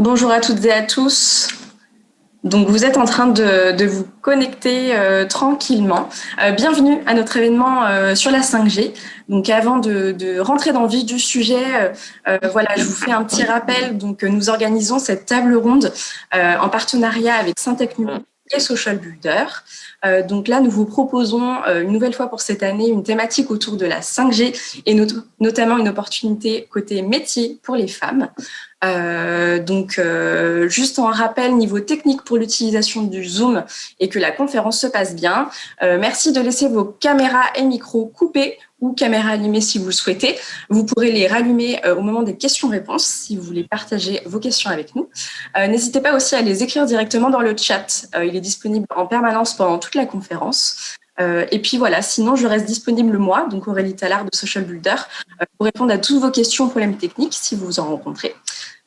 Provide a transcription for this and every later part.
Bonjour à toutes et à tous. Donc vous êtes en train de vous connecter tranquillement. Bienvenue à notre événement sur la 5G. Donc avant de rentrer dans le vif du sujet, voilà, je vous fais un petit rappel. Donc nous organisons cette table ronde en partenariat avec Syntec Numérique et Social Builder. Donc là, nous vous proposons une nouvelle fois pour cette année une thématique autour de la 5G et notamment une opportunité côté métier pour les femmes. Juste en rappel, niveau technique pour l'utilisation du Zoom et que la conférence se passe bien, merci de laisser vos caméras et micros coupés ou caméras allumées si vous le souhaitez. Vous pourrez les rallumer au moment des questions-réponses si vous voulez partager vos questions avec nous. N'hésitez pas aussi à les écrire directement dans le chat. Il est disponible en permanence pendant toute la conférence. Et puis voilà, sinon je reste disponible moi, donc Aurélie Tallard de Social Builder, pour répondre à toutes vos questions, problèmes techniques si vous en rencontrez.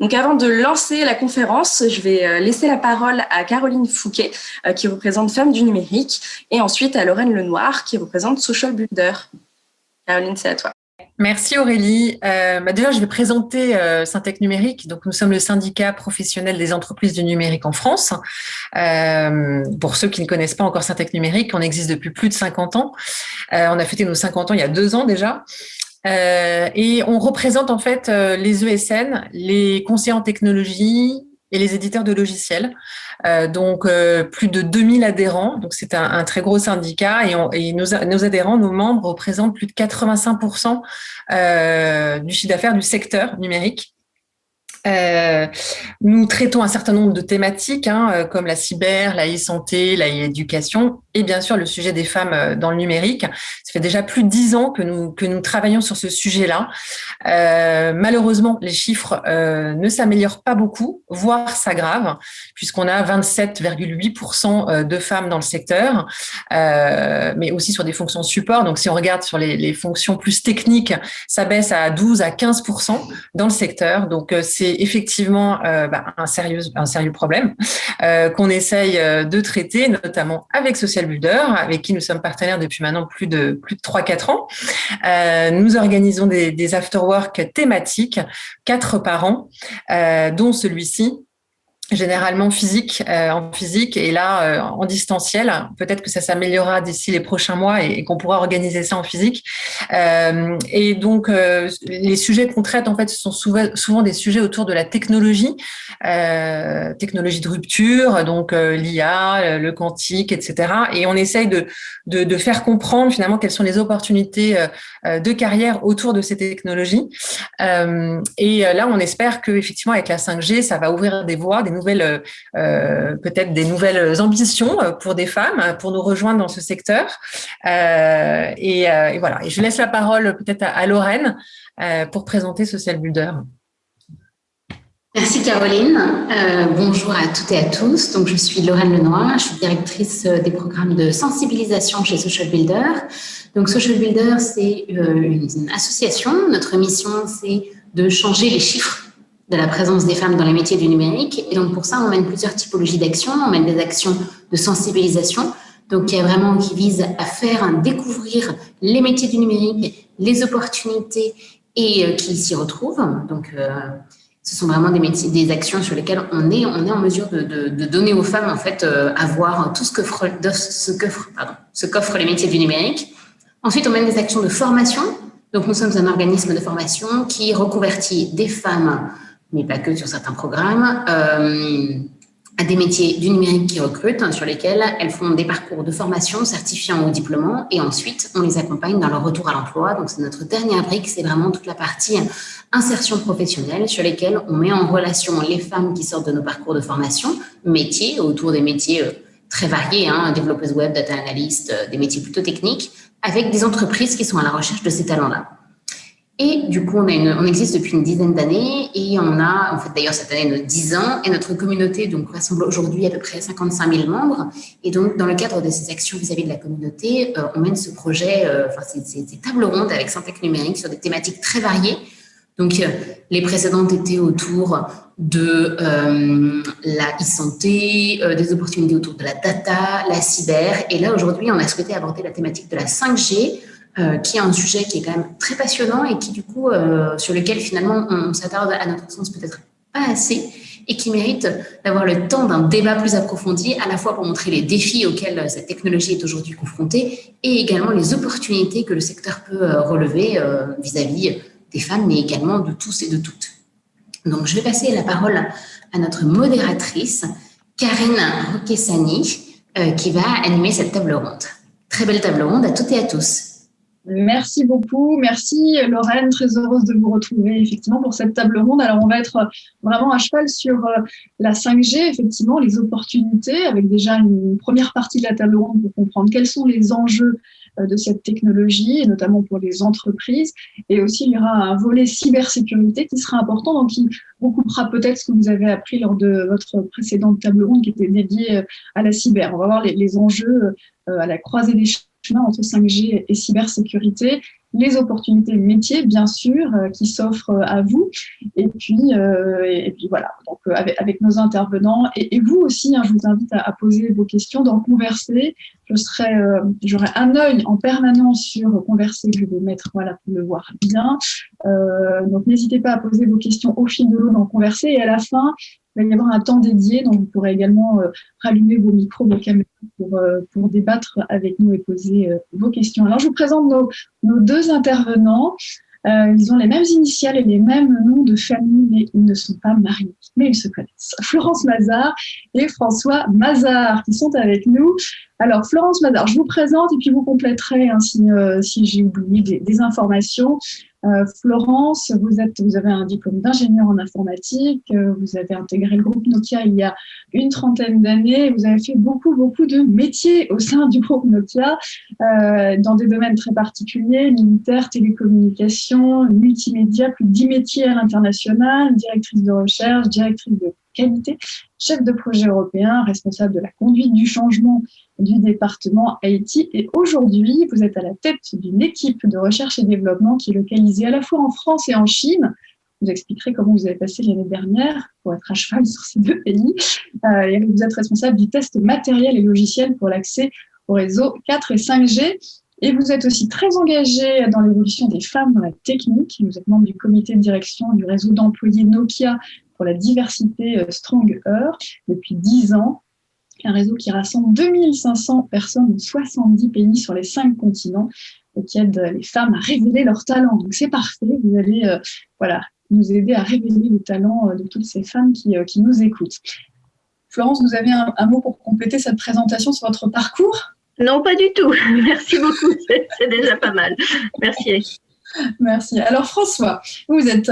Donc avant de lancer la conférence, je vais laisser la parole à Caroline Fouquet, qui représente Femmes du numérique, et ensuite à Lorraine Lenoir, qui représente Social Builder. Caroline, c'est à toi. Merci Aurélie. Déjà, je vais présenter Syntec Numérique. Donc, nous sommes le syndicat professionnel des entreprises du numérique en France. Pour ceux qui ne connaissent pas encore Syntec Numérique, on existe depuis plus de 50 ans. On a fêté nos 50 ans il y a 2 ans déjà. Et on représente en fait les ESN, les conseillers en technologie et les éditeurs de logiciels. Plus de 2000 adhérents. Donc, c'est un très gros syndicat et nos adhérents, nos membres représentent plus de 85% du chiffre d'affaires du secteur numérique. Nous traitons un certain nombre de thématiques comme la cyber, la e-santé, la e-éducation et bien sûr le sujet des femmes dans le numérique. Ça fait déjà plus de 10 ans que nous travaillons sur ce sujet-là. Malheureusement, les chiffres ne s'améliorent pas beaucoup, voire s'aggravent, puisqu'on a 27,8% de femmes dans le secteur, mais aussi sur des fonctions support. Donc si on regarde sur les fonctions plus techniques, ça baisse à 12 à 15% dans le secteur. Donc c'est effectivement un sérieux problème qu'on essaye de traiter, notamment avec Social Builder, avec qui nous sommes partenaires depuis maintenant plus de 3-4 ans. Nous organisons des after-work thématiques, 4 par an, dont celui-ci, généralement en physique et là en distanciel. Peut-être que ça s'améliorera d'ici les prochains mois et qu'on pourra organiser ça en physique. Et donc les sujets qu'on traite en fait ce sont souvent des sujets autour de la technologie de rupture, donc l'IA, le quantique, etc. Et on essaye de faire comprendre finalement quelles sont les opportunités de carrière autour de ces technologies. Et là on espère que effectivement avec la 5G ça va ouvrir des voies, peut-être des nouvelles ambitions pour des femmes, pour nous rejoindre dans ce secteur. Et voilà. Et je laisse la parole peut-être à Lorraine pour présenter Social Builder. Merci Caroline. Bonjour à toutes et à tous. Donc je suis Lorraine Lenoir, je suis directrice des programmes de sensibilisation chez Social Builder. Donc Social Builder, c'est une association. Notre mission, c'est de changer les chiffres de la présence des femmes dans les métiers du numérique. Et donc, pour ça, on mène plusieurs typologies d'actions. On mène des actions de sensibilisation, donc qui visent à faire découvrir les métiers du numérique, les opportunités et qui s'y retrouvent. Donc, ce sont vraiment des actions sur lesquelles on est en mesure de donner aux femmes, en fait, à voir tout ce qu'offrent les métiers du numérique. Ensuite, on mène des actions de formation. Donc, nous sommes un organisme de formation qui reconvertit des femmes, mais pas que sur certains programmes, à des métiers du numérique qui recrutent, sur lesquels elles font des parcours de formation certifiants ou diplômants, et ensuite, on les accompagne dans leur retour à l'emploi. Donc, c'est notre dernière brique, c'est vraiment toute la partie insertion professionnelle, sur lesquelles on met en relation les femmes qui sortent de nos parcours de formation, métiers, autour des métiers très variés, développeuses web, data analyst, des métiers plutôt techniques, avec des entreprises qui sont à la recherche de ces talents-là. Et du coup, on existe depuis une dizaine d'années et on fait d'ailleurs cette année nos 10 ans et notre communauté donc rassemble aujourd'hui à peu près 55 000 membres. Et donc, dans le cadre de ces actions vis-à-vis de la communauté, on mène ce projet, ces tables rondes avec Syntec Numérique sur des thématiques très variées. Donc, les précédentes étaient autour de la e-santé, des opportunités autour de la data, la cyber. Et là, aujourd'hui, on a souhaité aborder la thématique de la 5G, qui est un sujet qui est quand même très passionnant et qui, du coup, sur lequel, finalement, on s'attarde, à notre sens, peut-être pas assez, et qui méritent d'avoir le temps d'un débat plus approfondi, à la fois pour montrer les défis auxquels cette technologie est aujourd'hui confrontée et également les opportunités que le secteur peut relever vis-à-vis des femmes, mais également de tous et de toutes. Donc, je vais passer la parole à notre modératrice, Karine Roquessani, qui va animer cette table ronde. Très belle table ronde à toutes et à tous. Merci beaucoup. Merci Lorraine, très heureuse de vous retrouver effectivement pour cette table ronde. Alors on va être vraiment à cheval sur la 5G, effectivement, les opportunités, avec déjà une première partie de la table ronde pour comprendre quels sont les enjeux de cette technologie, et notamment pour les entreprises. Et aussi, il y aura un volet cybersécurité qui sera important, donc qui recoupera peut-être ce que vous avez appris lors de votre précédente table ronde qui était dédiée à la cyber. On va voir les enjeux à la croisée des chemins entre 5G et cybersécurité, les opportunités métiers, bien sûr, qui s'offrent à vous. Et puis voilà, donc avec nos intervenants. Et vous aussi, je vous invite à poser vos questions, d'en converser. J'aurai un œil en permanence sur Converser que je vais mettre, voilà, pour le voir bien. Donc n'hésitez pas à poser vos questions au fil de l'eau dans Converser. Et à la fin, il va y avoir un temps dédié, donc vous pourrez également rallumer vos micros, vos caméras pour débattre avec nous et poser vos questions. Alors, je vous présente nos deux intervenants. Ils ont les mêmes initiales et les mêmes noms de famille, mais ils ne sont pas mariés, mais ils se connaissent. Florence Mazard et François Mazard qui sont avec nous. Alors, Florence Mazard, je vous présente et puis vous compléterez si j'ai oublié des informations. Florence, vous avez un diplôme d'ingénieur en informatique, vous avez intégré le groupe Nokia il y a une trentaine d'années, vous avez fait beaucoup de métiers au sein du groupe Nokia, dans des domaines très particuliers, militaire, télécommunications, multimédia, plus de 10 métiers à l'international, directrice de recherche, directrice de qualité, chef de projet européen, responsable de la conduite du changement du département Haïti. Et aujourd'hui, vous êtes à la tête d'une équipe de recherche et développement qui est localisée à la fois en France et en Chine. Vous expliquerez comment vous avez passé l'année dernière pour être à cheval sur ces deux pays. Et vous êtes responsable du test matériel et logiciel pour l'accès au réseau 4 et 5G. Et vous êtes aussi très engagé dans l'évolution des femmes dans la technique. Vous êtes membre du comité de direction du réseau d'employés Nokia pour la diversité Stronger depuis 10 ans. Un réseau qui rassemble 2500 personnes dans 70 pays sur les 5 continents et qui aide les femmes à révéler leurs talents. Donc c'est parfait, vous allez nous aider à révéler les talents de toutes ces femmes qui nous écoutent. Florence, vous avez un mot pour compléter cette présentation sur votre parcours ? Non, pas du tout. Merci beaucoup, c'est déjà pas mal. Merci. Merci. Alors François, vous êtes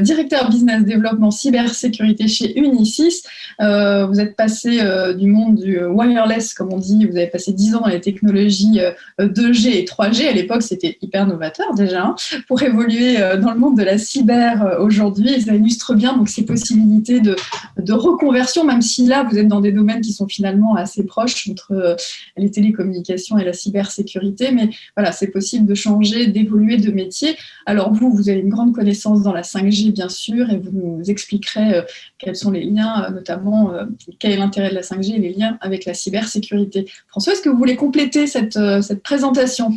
directeur business développement cybersécurité chez Unisys. Vous êtes passé du monde du wireless, comme on dit. Vous avez passé 10 ans dans les technologies 2G et 3G. À l'époque, c'était hyper novateur déjà, pour évoluer dans le monde de la cyber aujourd'hui. Et ça illustre bien donc ces possibilités de reconversion, même si là, vous êtes dans des domaines qui sont finalement assez proches entre les télécommunications et la cybersécurité. Mais voilà, c'est possible de changer, d'évoluer de métier. Alors vous avez une grande connaissance dans la 5G, bien sûr, et vous nous expliquerez quels sont les liens, notamment quel est l'intérêt de la 5G et les liens avec la cybersécurité. François, est-ce que vous voulez compléter cette présentation ?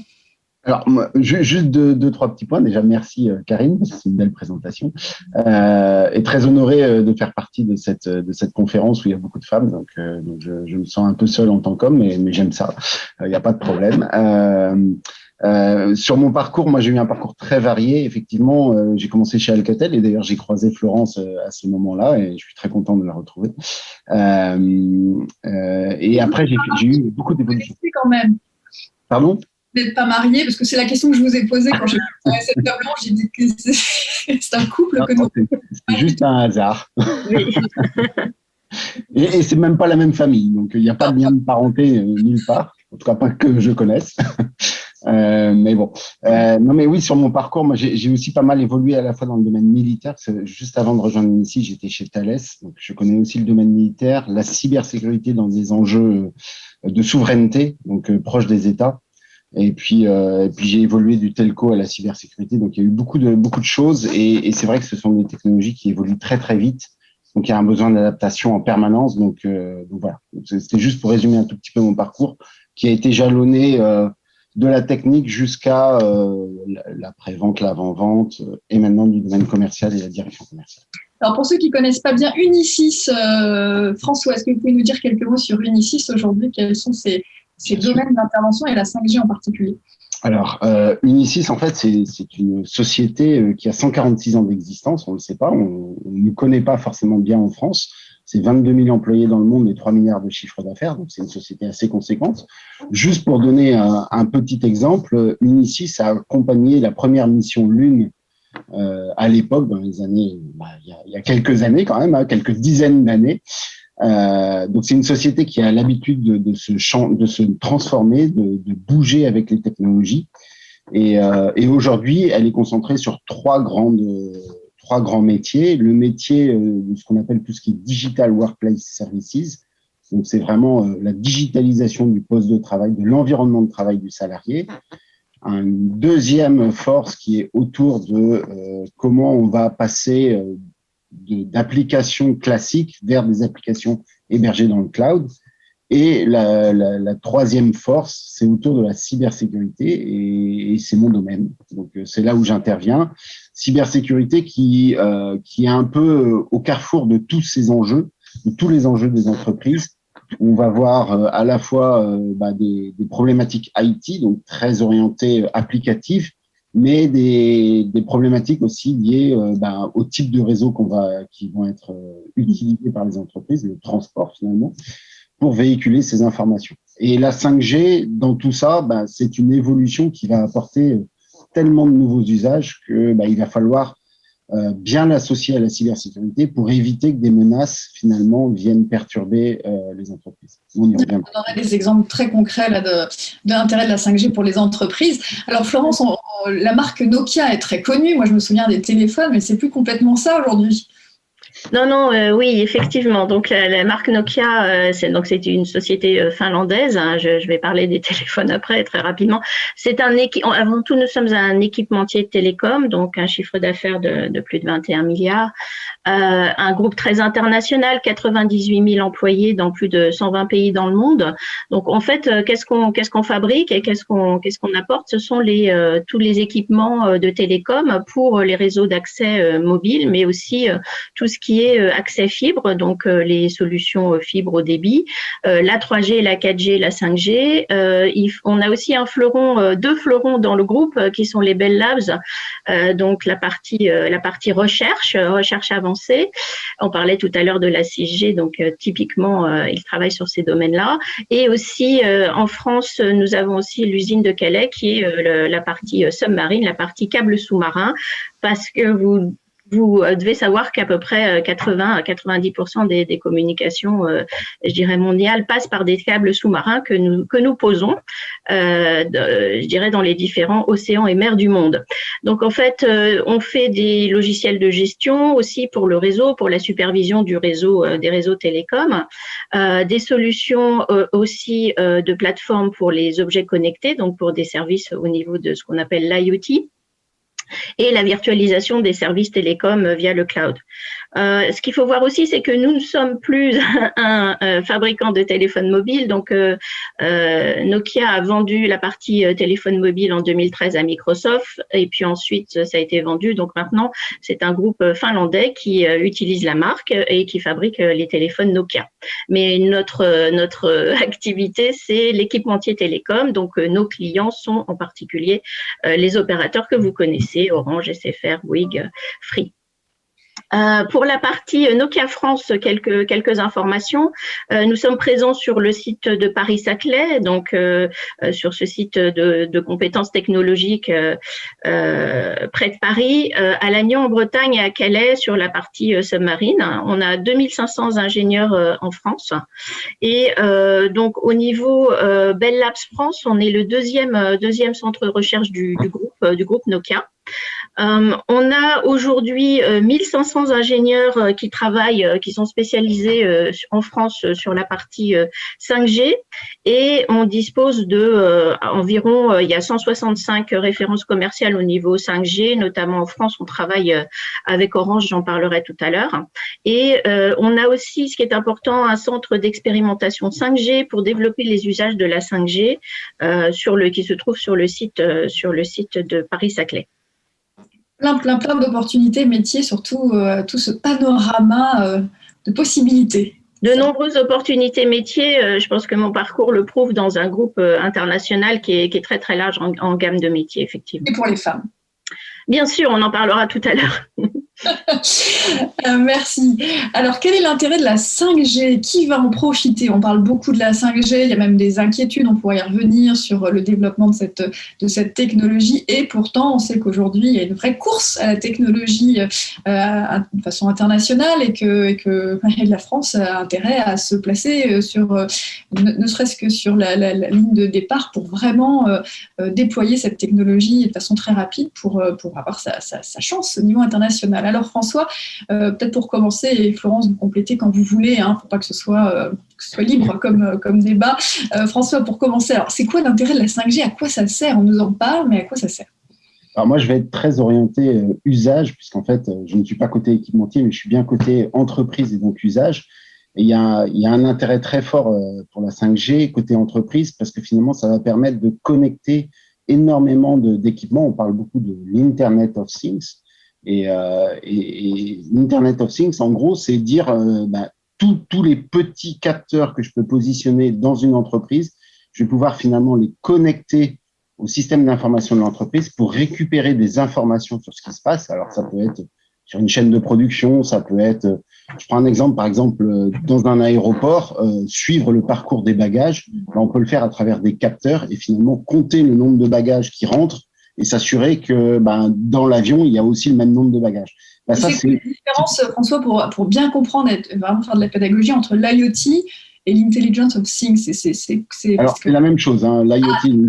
Alors, moi, juste deux, trois petits points. Déjà, merci Karine, parce que c'est une belle présentation. Et très honoré de faire partie de cette conférence où il y a beaucoup de femmes. Donc je me sens un peu seul en tant qu'homme, mais j'aime ça. Il n'y a pas de problème. Sur mon parcours, moi j'ai eu un parcours très varié. Effectivement, j'ai commencé chez Alcatel et d'ailleurs j'ai croisé Florence à ce moment-là et je suis très content de la retrouver. Et après j'ai eu beaucoup d'évolutions. Quand même. Pardon ? Vous n'êtes pas marié, parce que c'est la question que je vous ai posée quand j'ai préparé cette table ronde. J'ai dit que c'est un couple que nous. C'est juste un hasard. Oui. Et c'est même pas la même famille, donc il n'y a pas de lien de parenté nulle part, en tout cas pas que je connaisse. Mais bon, non mais oui, sur mon parcours, moi j'ai aussi pas mal évolué à la fois dans le domaine militaire. Juste avant de rejoindre ici, j'étais chez Thales, donc je connais aussi le domaine militaire, la cybersécurité dans des enjeux de souveraineté, donc proche des États. Et puis j'ai évolué du telco à la cybersécurité, donc il y a eu beaucoup de choses. Et c'est vrai que ce sont des technologies qui évoluent très très vite. Donc il y a un besoin d'adaptation en permanence. Donc voilà, c'était juste pour résumer un tout petit peu mon parcours, qui a été jalonné de la technique jusqu'à l'après-vente, l'avant-vente et maintenant du domaine commercial et la direction commerciale. Alors, pour ceux qui ne connaissent pas bien Unisys, François, est-ce que vous pouvez nous dire quelques mots sur Unisys aujourd'hui? Quels sont ses domaines d'intervention et la 5G en particulier? Alors, Unisys, en fait, c'est une société qui a 146 ans d'existence. On ne le sait pas, on ne connaît pas forcément bien en France. C'est 22 000 employés dans le monde et 3 milliards de chiffre d'affaires. Donc, c'est une société assez conséquente. Juste pour donner un petit exemple, Unisys a accompagné la première mission Lune à l'époque, dans les années, il y a quelques années quand même, quelques dizaines d'années. Donc, c'est une société qui a l'habitude de se transformer, de bouger avec les technologies. Et aujourd'hui, elle est concentrée sur trois grands métiers. Le métier de ce qu'on appelle tout ce qui est Digital Workplace Services. Donc, c'est vraiment la digitalisation du poste de travail, de l'environnement de travail du salarié. Une deuxième force qui est autour de comment on va passer d'applications classiques vers des applications hébergées dans le cloud. Et la troisième force, c'est autour de la cybersécurité et c'est mon domaine. Donc, c'est là où j'interviens. Cybersécurité qui est un peu au carrefour de tous ces enjeux, de tous les enjeux des entreprises. On va voir à la fois des problématiques IT, donc très orientées applicatives, mais des problématiques aussi liées au type de réseau qui vont être utilisés par les entreprises, le transport finalement, pour véhiculer ces informations. Et la 5G, dans tout ça, c'est une évolution qui va apporter tellement de nouveaux usages que il va falloir bien l'associer à la cybersécurité pour éviter que des menaces finalement viennent perturber les entreprises. On y revient. On aurait des exemples très concrets là, de l'intérêt de la 5G pour les entreprises. Alors Florence, la marque Nokia est très connue. Moi, je me souviens des téléphones, mais c'est plus complètement ça aujourd'hui. Non, oui, effectivement. Donc, la marque Nokia, c'est une société finlandaise. Hein. Je vais parler des téléphones après, très rapidement. Avant tout, nous sommes un équipementier de télécom, donc un chiffre d'affaires de plus de 21 milliards. Un groupe très international, 98 000 employés dans plus de 120 pays dans le monde. Donc, en fait, qu'est-ce qu'on fabrique et qu'est-ce qu'on apporte? Ce sont tous les équipements de télécom pour les réseaux d'accès mobile, mais aussi tout ce qui est accès fibre, donc les solutions fibre au débit, la 3G, la 4G, la 5G. On a aussi deux fleurons dans le groupe qui sont les Bell Labs, donc la partie recherche avancée. On parlait tout à l'heure de la 6G, donc typiquement, ils travaillent sur ces domaines-là. Et aussi, en France, nous avons aussi l'usine de Calais qui est la partie submarine, la partie câble sous-marin, parce que vous devez savoir qu'à peu près 80 à 90% des communications, je dirais mondiales, passent par des câbles sous-marins que nous posons, je dirais dans les différents océans et mers du monde. Donc en fait, on fait des logiciels de gestion aussi pour le réseau, pour la supervision du réseau, des réseaux télécoms, des solutions aussi de plateformes pour les objets connectés, donc pour des services au niveau de ce qu'on appelle l'IoT. Et la virtualisation des services télécoms via le cloud. Ce qu'il faut voir aussi, c'est que nous ne sommes plus un fabricant de téléphones mobiles. Donc, Nokia a vendu la partie téléphone mobile en 2013 à Microsoft et puis ensuite, ça a été vendu. Donc maintenant, c'est un groupe finlandais qui utilise la marque et qui fabrique les téléphones Nokia. Mais notre activité, c'est l'équipementier télécom. Donc, nos clients sont en particulier les opérateurs que vous connaissez, Orange, SFR, Bouygues, Free. Pour la partie Nokia France, quelques informations. Nous sommes présents sur le site de Paris-Saclay, donc sur ce site de compétences technologiques près de Paris, à Lannion en Bretagne et à Calais sur la partie submarine. On a 2500 ingénieurs en France et donc au niveau Bell Labs France, on est le deuxième centre de recherche du groupe Nokia. On a aujourd'hui 1500 ingénieurs qui travaillent, qui sont spécialisés en France sur la partie 5G et on dispose de environ, il y a 165 références commerciales au niveau 5G, notamment en France, on travaille avec Orange, j'en parlerai tout à l'heure. Et on a aussi, ce qui est important, un centre d'expérimentation 5G pour développer les usages de la 5G qui se trouve sur le site de Paris-Saclay. Plein d'opportunités, métiers, surtout tout ce panorama de possibilités. De nombreuses opportunités métiers. Je pense que mon parcours le prouve dans un groupe international qui est très, très large en gamme de métiers, effectivement. Et pour les femmes. Bien sûr, on en parlera tout à l'heure. Merci. Alors, quel est l'intérêt de la 5G? Qui va en profiter? On parle beaucoup de la 5G, il y a même des inquiétudes, on pourrait y revenir sur le développement de cette technologie. Et pourtant, on sait qu'aujourd'hui, il y a une vraie course à la technologie de façon internationale et que la France a intérêt à se placer ne serait-ce que sur la ligne de départ pour vraiment déployer cette technologie de façon très rapide pour avoir sa chance au niveau international. Alors François, peut-être pour commencer, et Florence, vous complétez quand vous voulez, pour pas que ce soit libre comme débat. François, pour commencer, alors c'est quoi l'intérêt de la 5G? À quoi ça sert? On nous en parle, mais à quoi ça sert? Alors moi, je vais être très orienté usage, puisqu'en fait, je ne suis pas côté équipementier, mais je suis bien côté entreprise et donc usage. Et il y a un intérêt très fort pour la 5G côté entreprise, parce que finalement, ça va permettre de connecter énormément d'équipements. On parle beaucoup de l'Internet of Things. Et l'Internet of Things, en gros, c'est dire tous les petits capteurs que je peux positionner dans une entreprise, je vais pouvoir finalement les connecter au système d'information de l'entreprise pour récupérer des informations sur ce qui se passe. Alors, ça peut être sur une chaîne de production, ça peut être, je prends un exemple, par exemple, dans un aéroport, suivre le parcours des bagages, on peut le faire à travers des capteurs et finalement compter le nombre de bagages qui rentrent et s'assurer que dans l'avion, il y a aussi le même nombre de bagages. Ça, c'est la différence, François, pour bien comprendre et vraiment faire de la pédagogie entre l'IoT et l'Intelligence of Things. Alors, c'est la même chose, l'IoT.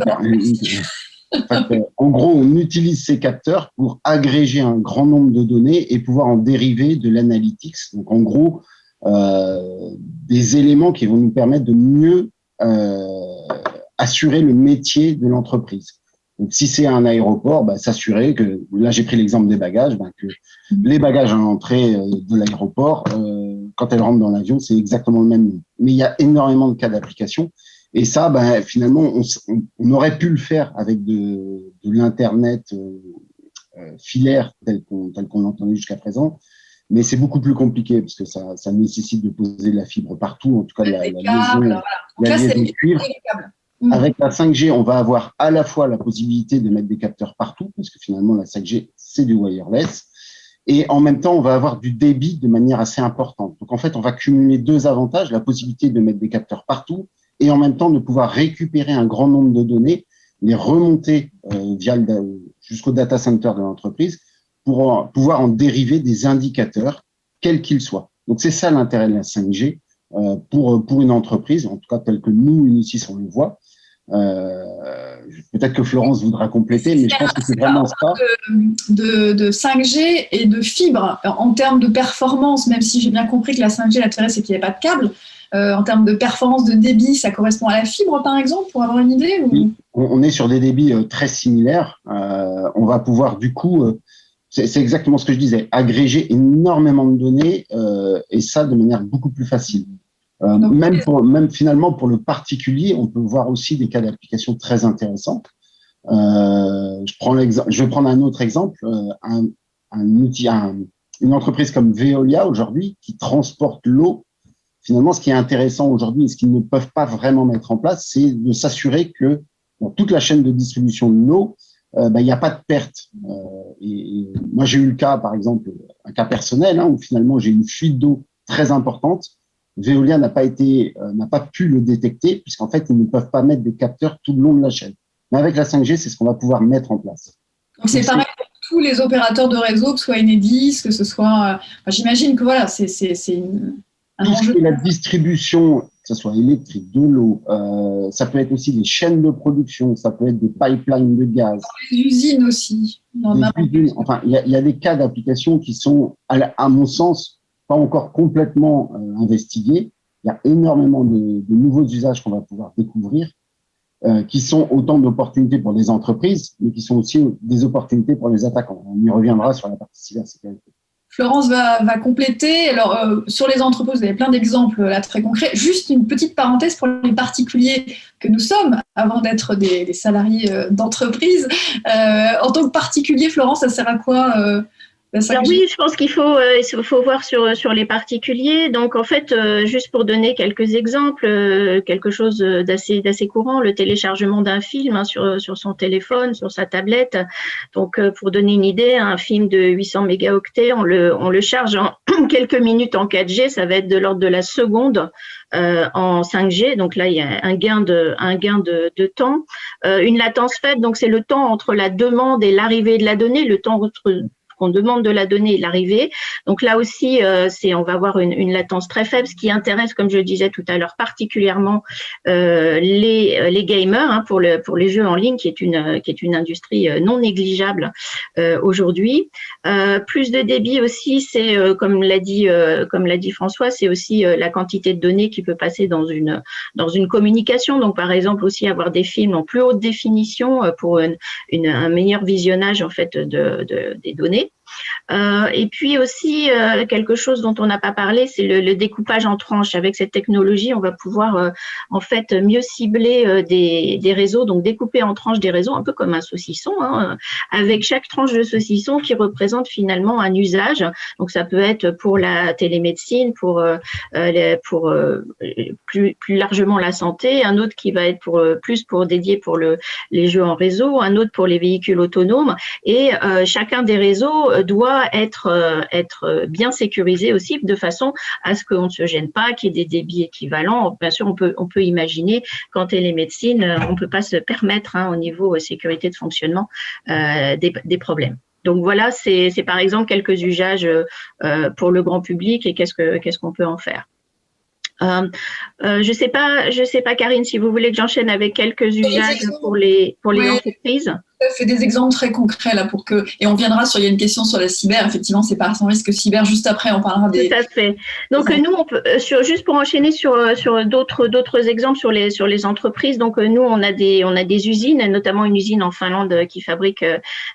En gros, on utilise ces capteurs pour agréger un grand nombre de données et pouvoir en dériver de l'analytics. Donc, en gros, des éléments qui vont nous permettre de mieux assurer le métier de l'entreprise. Donc, si c'est un aéroport, s'assurer que, là, j'ai pris l'exemple des bagages, que les bagages à l'entrée de l'aéroport, quand elles rentrent dans l'avion, c'est exactement le même nombre. Mais il y a énormément de cas d'application. Et ça, finalement, on aurait pu le faire avec de l'Internet filaire tel qu'on l'entendait jusqu'à présent. Mais c'est beaucoup plus compliqué parce que ça nécessite de poser de la fibre partout, en tout cas la liaison cuivre. Avec la 5G, on va avoir à la fois la possibilité de mettre des capteurs partout, parce que finalement, la 5G, c'est du wireless. Et en même temps, on va avoir du débit de manière assez importante. Donc, en fait, on va cumuler deux avantages, la possibilité de mettre des capteurs partout et en même temps de pouvoir récupérer un grand nombre de données, les remonter jusqu'au data center de l'entreprise pour pouvoir en dériver des indicateurs, quels qu'ils soient. Donc, c'est ça l'intérêt de la 5G pour une entreprise, en tout cas tel que nous, Unisys, on le voit. Peut-être que Florence voudra compléter, mais je pense que c'est vraiment ça. De 5G et de fibre en termes de performance, même si j'ai bien compris que la 5G, l'intérêt, c'est qu'il n'y avait pas de câble. En termes de performance de débit, ça correspond à la fibre, par exemple, pour avoir une idée Oui, on est sur des débits très similaires. On va pouvoir, du coup, c'est exactement ce que je disais, agréger énormément de données et ça de manière beaucoup plus facile. Même finalement pour le particulier, on peut voir aussi des cas d'application très intéressants. Je vais prendre un autre exemple, une entreprise comme Veolia aujourd'hui qui transporte l'eau. Finalement, ce qui est intéressant aujourd'hui et ce qu'ils ne peuvent pas vraiment mettre en place, c'est de s'assurer que dans toute la chaîne de distribution de l'eau, il n'y a pas de perte. Et moi, j'ai eu le cas, par exemple, un cas personnel où finalement j'ai une fuite d'eau très importante. Veolia n'a pas pu le détecter puisqu'en fait, ils ne peuvent pas mettre des capteurs tout le long de la chaîne. Mais avec la 5G, c'est ce qu'on va pouvoir mettre en place. Donc, c'est pareil pour tous les opérateurs de réseau, que ce soit Enedis, que ce soit… j'imagine que voilà, c'est tout ce qui est la distribution, que ce soit électrique, de l'eau, ça peut être aussi des chaînes de production, ça peut être des pipelines de gaz. Dans les usines aussi. Enfin, il y a des cas d'application qui sont, à mon sens, pas encore complètement investigués. Il y a énormément de nouveaux usages qu'on va pouvoir découvrir, qui sont autant d'opportunités pour les entreprises, mais qui sont aussi des opportunités pour les attaquants. On y reviendra sur la partie cybersécurité. Florence va compléter. Alors, sur les entreprises, vous avez plein d'exemples là très concrets. Juste une petite parenthèse pour les particuliers que nous sommes, avant d'être des salariés d'entreprise. En tant que particulier, Florence, ça sert à quoi Alors oui, je pense qu'il faut voir sur les particuliers. Donc en fait, juste pour donner quelques exemples, quelque chose d'assez courant, le téléchargement d'un film sur son téléphone, sur sa tablette. Donc pour donner une idée, un film de 800 mégaoctets, on le charge en quelques minutes en 4G, ça va être de l'ordre de la seconde. En 5G, donc là il y a un gain de temps, une latence faible, donc c'est le temps entre la demande et l'arrivée de la donnée, le temps qu'on demande de la donnée et l'arrivée. Donc là aussi, on va avoir une latence très faible, ce qui intéresse, comme je le disais tout à l'heure, particulièrement les gamers pour les jeux en ligne, qui est une industrie non négligeable aujourd'hui. Plus de débit aussi, c'est comme l'a dit François, c'est aussi la quantité de données qui peut passer dans une communication. Donc par exemple aussi avoir des films en plus haute définition pour un meilleur visionnage en fait des données. Et puis aussi quelque chose dont on n'a pas parlé, c'est le découpage en tranches. Avec cette technologie, on va pouvoir en fait mieux cibler des réseaux, donc découper en tranches des réseaux, un peu comme un saucisson, avec chaque tranche de saucisson qui représente finalement un usage. Donc ça peut être pour la télémédecine, pour plus largement la santé, un autre qui va être dédié pour les jeux en réseau, un autre pour les véhicules autonomes, et chacun des réseaux doit être bien sécurisé aussi, de façon à ce qu'on ne se gêne pas, qu'il y ait des débits équivalents. Bien sûr, on peut imaginer qu'en télémédecine, on ne peut pas se permettre au niveau sécurité de fonctionnement des problèmes. Donc voilà, c'est par exemple quelques usages pour le grand public et qu'est-ce qu'on peut en faire. Je sais pas Karine, si vous voulez que j'enchaîne avec quelques usages pour les entreprises. Fait des exemples très concrets là et on viendra il y a une question sur la cyber, effectivement c'est pas sans risque cyber, juste après on parlera des… Tout à fait. Donc nous on peut juste pour enchaîner sur d'autres exemples sur les entreprises. Donc nous on a des usines, notamment une usine en Finlande qui fabrique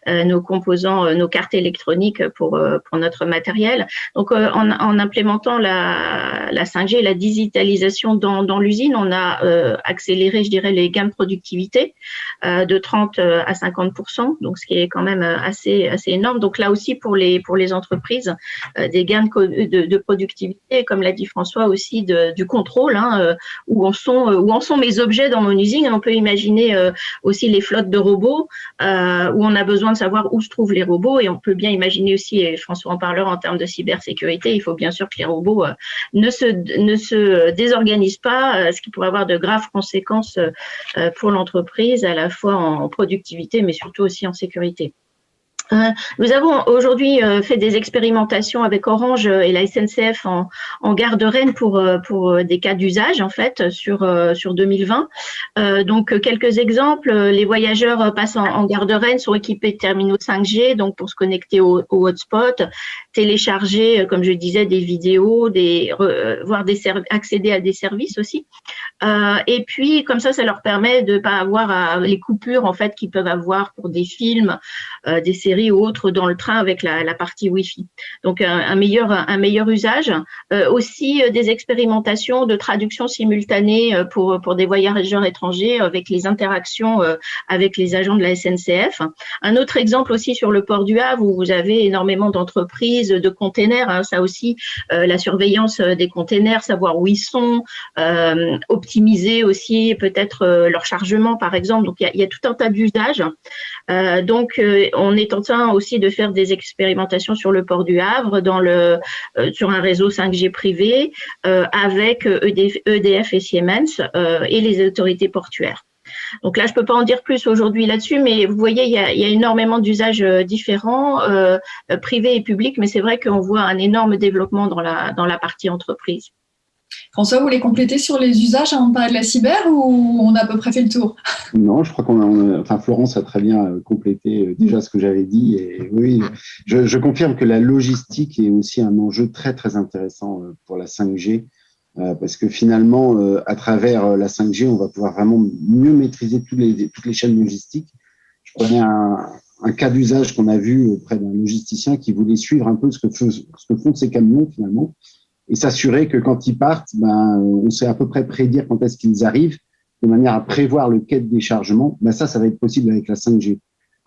nos composants, nos cartes électroniques pour notre matériel. Donc en implémentant la 5G, la digitalisation dans l'usine, on a accéléré, je dirais, les gains de productivité de 30 à 50%, donc ce qui est quand même assez énorme. Donc là aussi pour les entreprises, des gains de productivité, comme l'a dit François aussi, du contrôle, où en sont mes objets dans mon usine. On peut imaginer aussi les flottes de robots où on a besoin de savoir où se trouvent les robots, et on peut bien imaginer aussi, et François en parlera, en termes de cybersécurité, il faut bien sûr que les robots ne se désorganisent pas, ce qui pourrait avoir de graves conséquences pour l'entreprise, à la fois en productivité, mais surtout aussi en sécurité. Nous avons aujourd'hui fait des expérimentations avec Orange et la SNCF en gare de Rennes pour des cas d'usage en fait sur 2020. Donc quelques exemples, les voyageurs passent en gare de Rennes, sont équipés de terminaux 5G, donc pour se connecter au hotspot, télécharger, comme je disais, des vidéos, accéder à des services aussi. Et puis comme ça leur permet de pas avoir les coupures en fait qu'ils peuvent avoir pour des films, des séries ou autres dans le train avec la partie Wi-Fi. Donc un meilleur usage. Aussi des expérimentations de traduction simultanée pour des voyageurs étrangers avec les interactions avec les agents de la SNCF. Un autre exemple aussi sur le port du Havre où vous avez énormément d'entreprises de containers. Ça aussi, la surveillance des containers, savoir où ils sont, optimiser aussi peut-être leur chargement par exemple. Donc il y a tout un tas d'usages. Donc on est en train aussi de faire des expérimentations sur le port du Havre sur un réseau 5G privé avec EDF et Siemens et les autorités portuaires. Donc là, je peux pas en dire plus aujourd'hui là-dessus, mais vous voyez, il y a énormément d'usages différents, privés et publics, mais c'est vrai qu'on voit un énorme développement dans la partie entreprise. François, vous voulez compléter sur les usages avant de parler de la cyber, ou on a à peu près fait le tour? Non, je crois Florence a très bien complété déjà ce que j'avais dit. Et oui, je confirme que la logistique est aussi un enjeu très, très intéressant pour la 5G, parce que finalement, à travers la 5G, on va pouvoir vraiment mieux maîtriser toutes les chaînes logistiques. Je prenais un cas d'usage qu'on a vu auprès d'un logisticien qui voulait suivre un peu ce que font ces camions finalement et s'assurer que quand ils partent, on sait à peu près prédire quand est-ce qu'ils arrivent, de manière à prévoir le quai de déchargement. Ça va être possible avec la 5G.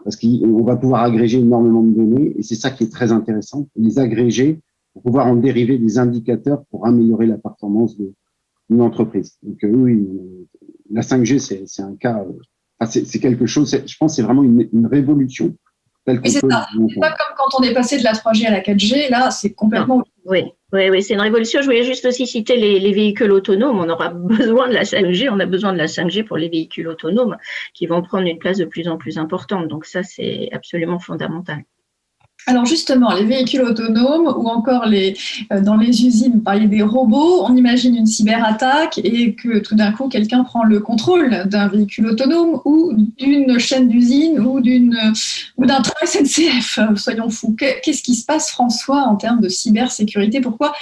Parce qu'on va pouvoir agréger énormément de données et c'est ça qui est très intéressant, les agréger pour pouvoir en dériver des indicateurs pour améliorer la performance d'une entreprise. Donc oui, la 5G, c'est un cas, c'est quelque chose, je pense que c'est vraiment une révolution. Mais c'est ça, c'est pas comme quand on est passé de la 3G à la 4G, là c'est complètement… Oui, c'est une révolution. Je voulais juste aussi citer les véhicules autonomes. On aura besoin de la 5G, on a besoin de la 5G pour les véhicules autonomes qui vont prendre une place de plus en plus importante. Donc ça, c'est absolument fondamental. Alors justement, les véhicules autonomes ou encore dans les usines, vous parliez des robots, on imagine une cyberattaque et que tout d'un coup, quelqu'un prend le contrôle d'un véhicule autonome ou d'une chaîne d'usine ou d'un train SNCF, soyons fous. Qu'est-ce qui se passe, François, en termes de cybersécurité? Pourquoi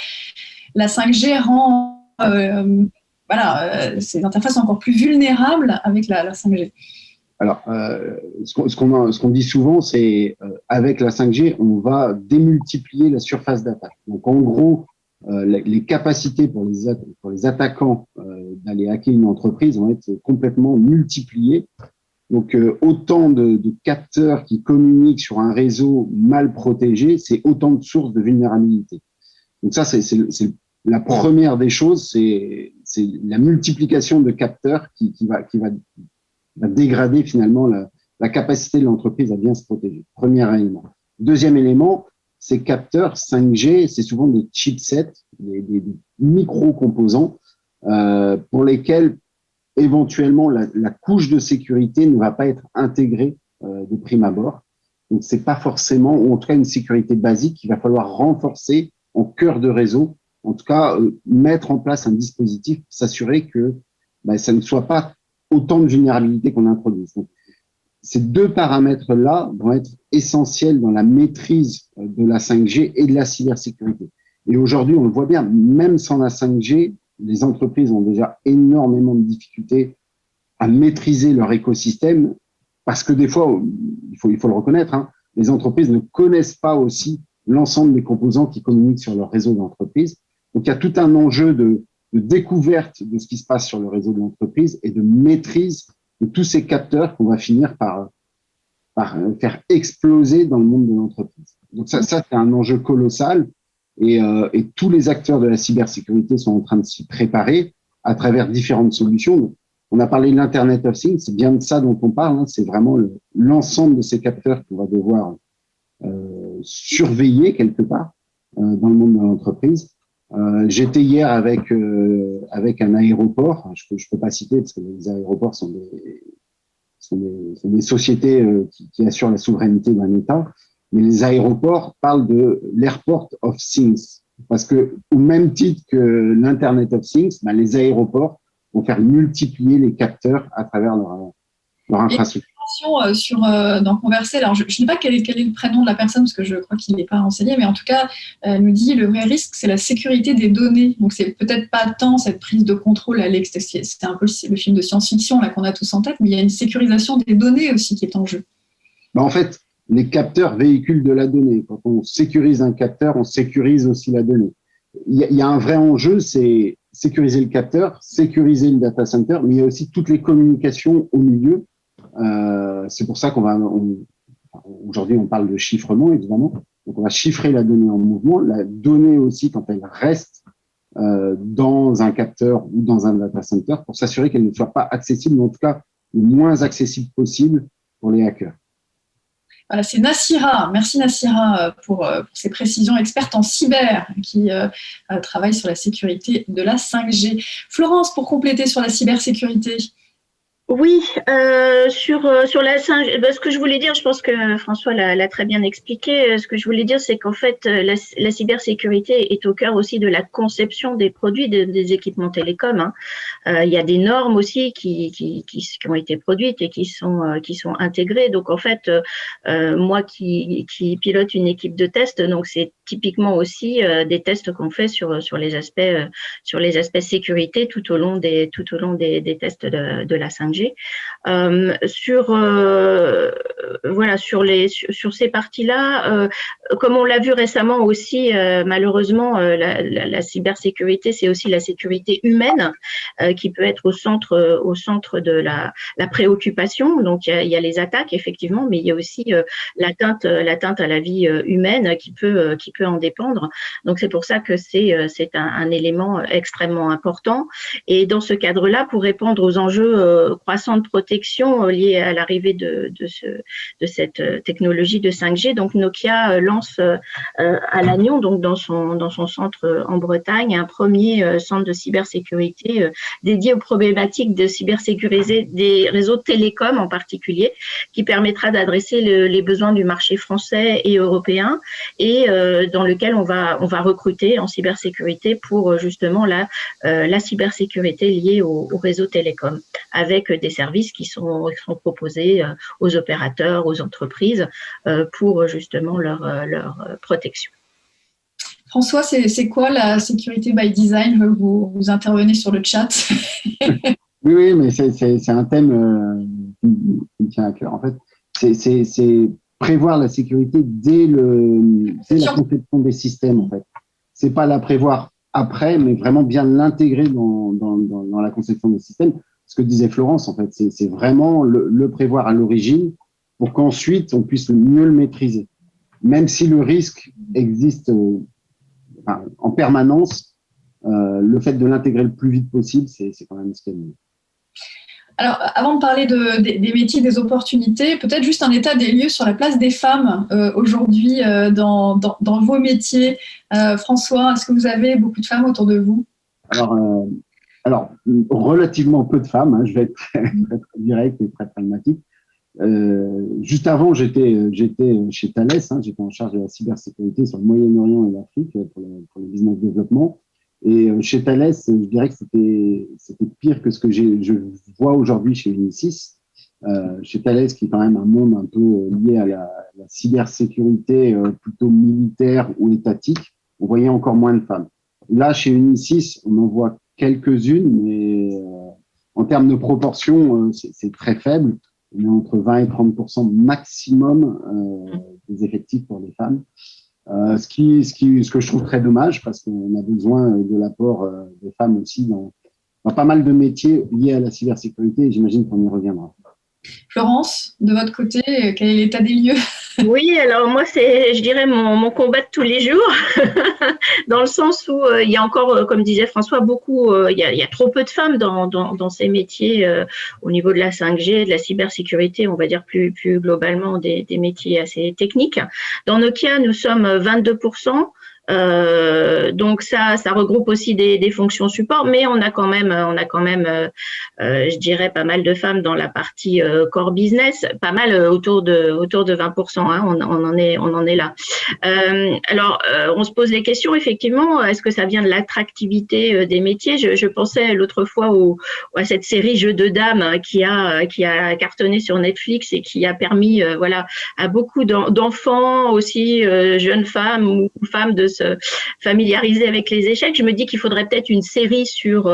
la 5G rend ces interfaces encore plus vulnérables avec la 5G? Alors, ce qu'on dit souvent, c'est avec la 5G, on va démultiplier la surface d'attaque. Donc, en gros, les capacités pour les attaquants d'aller hacker une entreprise vont être complètement multipliées. Donc, autant de capteurs qui communiquent sur un réseau mal protégé, c'est autant de sources de vulnérabilité. Donc, ça, c'est la première des choses, c'est la multiplication de capteurs qui va dégrader finalement la capacité de l'entreprise à bien se protéger. Premier élément. Deuxième élément, ces capteurs 5G, c'est souvent des chipsets, des micro-composants pour lesquels éventuellement la couche de sécurité ne va pas être intégrée de prime abord. Donc c'est pas forcément, ou en tout cas une sécurité basique qu'il va falloir renforcer en cœur de réseau, en tout cas mettre en place un dispositif pour s'assurer que ça ne soit pas autant de vulnérabilités qu'on introduise. Donc, ces deux paramètres-là vont être essentiels dans la maîtrise de la 5G et de la cybersécurité. Et aujourd'hui, on le voit bien, même sans la 5G, les entreprises ont déjà énormément de difficultés à maîtriser leur écosystème parce que des fois, il faut le reconnaître, les entreprises ne connaissent pas aussi l'ensemble des composants qui communiquent sur leur réseau d'entreprise. Donc, il y a tout un enjeu de découverte de ce qui se passe sur le réseau de l'entreprise et de maîtrise de tous ces capteurs qu'on va finir par faire exploser dans le monde de l'entreprise. Donc ça c'est un enjeu colossal et tous les acteurs de la cybersécurité sont en train de s'y préparer à travers différentes solutions. On a parlé de l'Internet of Things, c'est bien de ça dont on parle, c'est vraiment l'ensemble de ces capteurs qu'on va devoir surveiller quelque part dans le monde de l'entreprise. J'étais hier avec un aéroport, je peux pas citer parce que les aéroports sont des sociétés qui assurent la souveraineté d'un État, mais les aéroports parlent de l'Airport of Things parce que au même titre que l'Internet of Things, les aéroports vont faire multiplier les capteurs à travers leur infrastructure. D'en converser. Alors, je ne sais pas quel est le prénom de la personne parce que je crois qu'il n'est pas renseigné, mais en tout cas, elle nous dit le vrai risque, c'est la sécurité des données. Donc, c'est peut-être pas tant cette prise de contrôle, Alex, c'est un peu le film de science-fiction là qu'on a tous en tête, mais il y a une sécurisation des données aussi qui est en jeu. En fait, les capteurs véhiculent de la donnée. Quand on sécurise un capteur, on sécurise aussi la donnée. Il y a un vrai enjeu, c'est sécuriser le capteur, sécuriser le data center, mais il y a aussi toutes les communications au milieu. C'est pour ça aujourd'hui on parle de chiffrement évidemment. Donc on va chiffrer la donnée en mouvement, la donnée aussi quand elle reste dans un capteur ou dans un data center pour s'assurer qu'elle ne soit pas accessible, mais en tout cas le moins accessible possible pour les hackers. Voilà, c'est Nassira. Merci Nassira pour ces précisions, experte en cyber qui travaille sur la sécurité de la 5G. Florence, pour compléter sur la cybersécurité. Oui, sur la 5G, ce que je voulais dire, je pense que François l'a très bien expliqué. Ce que je voulais dire, c'est qu'en fait, la cybersécurité est au cœur aussi de la conception des produits des équipements télécoms. Il y a des normes aussi qui ont été produites et qui sont intégrées. Donc en fait, moi qui pilote une équipe de test, donc c'est typiquement aussi des tests qu'on fait sur les aspects sécurité tout au long des tests de la 5G. 5G. Sur ces parties-là, comme on l'a vu récemment aussi, malheureusement, la cybersécurité, c'est aussi la sécurité humaine qui peut être au centre de la préoccupation. Donc il y a les attaques effectivement, mais il y a aussi l'atteinte à la vie humaine qui peut en dépendre. Donc c'est pour ça que c'est un élément extrêmement important. Et dans ce cadre-là, pour répondre aux enjeux croissants de protection liés à l'arrivée de cette technologie de 5G, donc Nokia lance à Lannion, donc dans son centre en Bretagne, un premier centre de cybersécurité dédié aux problématiques de cybersécuriser des réseaux de télécoms en particulier, qui permettra d'adresser les besoins du marché français et européen, et dans lequel on va recruter en cybersécurité pour justement la cybersécurité liée au réseau télécom, avec des services qui sont proposés aux opérateurs, aux entreprises pour justement leur protection. François, c'est quoi la sécurité by design? Vous intervenez sur le chat. Oui, mais c'est un thème qui me tient à cœur. En fait, c'est prévoir la sécurité dès la conception des systèmes. En fait, c'est pas la prévoir après, mais vraiment bien l'intégrer dans la conception des systèmes. Ce que disait Florence, en fait, c'est vraiment le prévoir à l'origine pour qu'ensuite on puisse mieux le maîtriser. Même si le risque existe en permanence, le fait de l'intégrer le plus vite possible, c'est quand même ce qu'il y a de mieux. Alors, avant de parler des métiers, des opportunités, peut-être juste un état des lieux sur la place des femmes aujourd'hui dans vos métiers. François, est-ce que vous avez beaucoup de femmes autour de vous? Alors, relativement peu de femmes, hein, je vais être très direct et très pragmatique. Juste avant, j'étais chez Thales, hein, j'étais en charge de la cybersécurité sur le Moyen-Orient et l'Afrique pour le business développement. Et chez Thales, je dirais que c'était pire que ce que je vois aujourd'hui chez Unisys. Chez Thales, qui est quand même un monde un peu lié à la cybersécurité plutôt militaire ou étatique, on voyait encore moins de femmes. Là, chez Unisys, on en voit quelques-unes, mais en termes de proportion, c'est très faible. On est entre 20 et 30% maximum des effectifs pour les femmes. Ce que je trouve très dommage, parce qu'on a besoin de l'apport des femmes aussi dans pas mal de métiers liés à la cybersécurité, et j'imagine qu'on y reviendra. Florence, de votre côté, quel est l'état des lieux? Oui, alors moi, c'est, je dirais, mon combat de tous les jours, dans le sens où il y a encore, comme disait François, beaucoup, il y a trop peu de femmes dans ces métiers au niveau de la 5G, de la cybersécurité, on va dire plus globalement des métiers assez techniques. Dans Nokia, nous sommes 22%. Donc ça regroupe aussi des fonctions support, mais on a quand même, je dirais, pas mal de femmes dans la partie core business, pas mal autour de 20%. Hein, on en est là. Alors, on se pose les questions effectivement. Est-ce que ça vient de l'attractivité des métiers? Je pensais l'autre fois à cette série Jeux de dames qui a cartonné sur Netflix et qui a permis, voilà, à beaucoup d'enfants aussi, jeunes femmes ou femmes de se familiariser avec les échecs. Je me dis qu'il faudrait peut-être une série sur,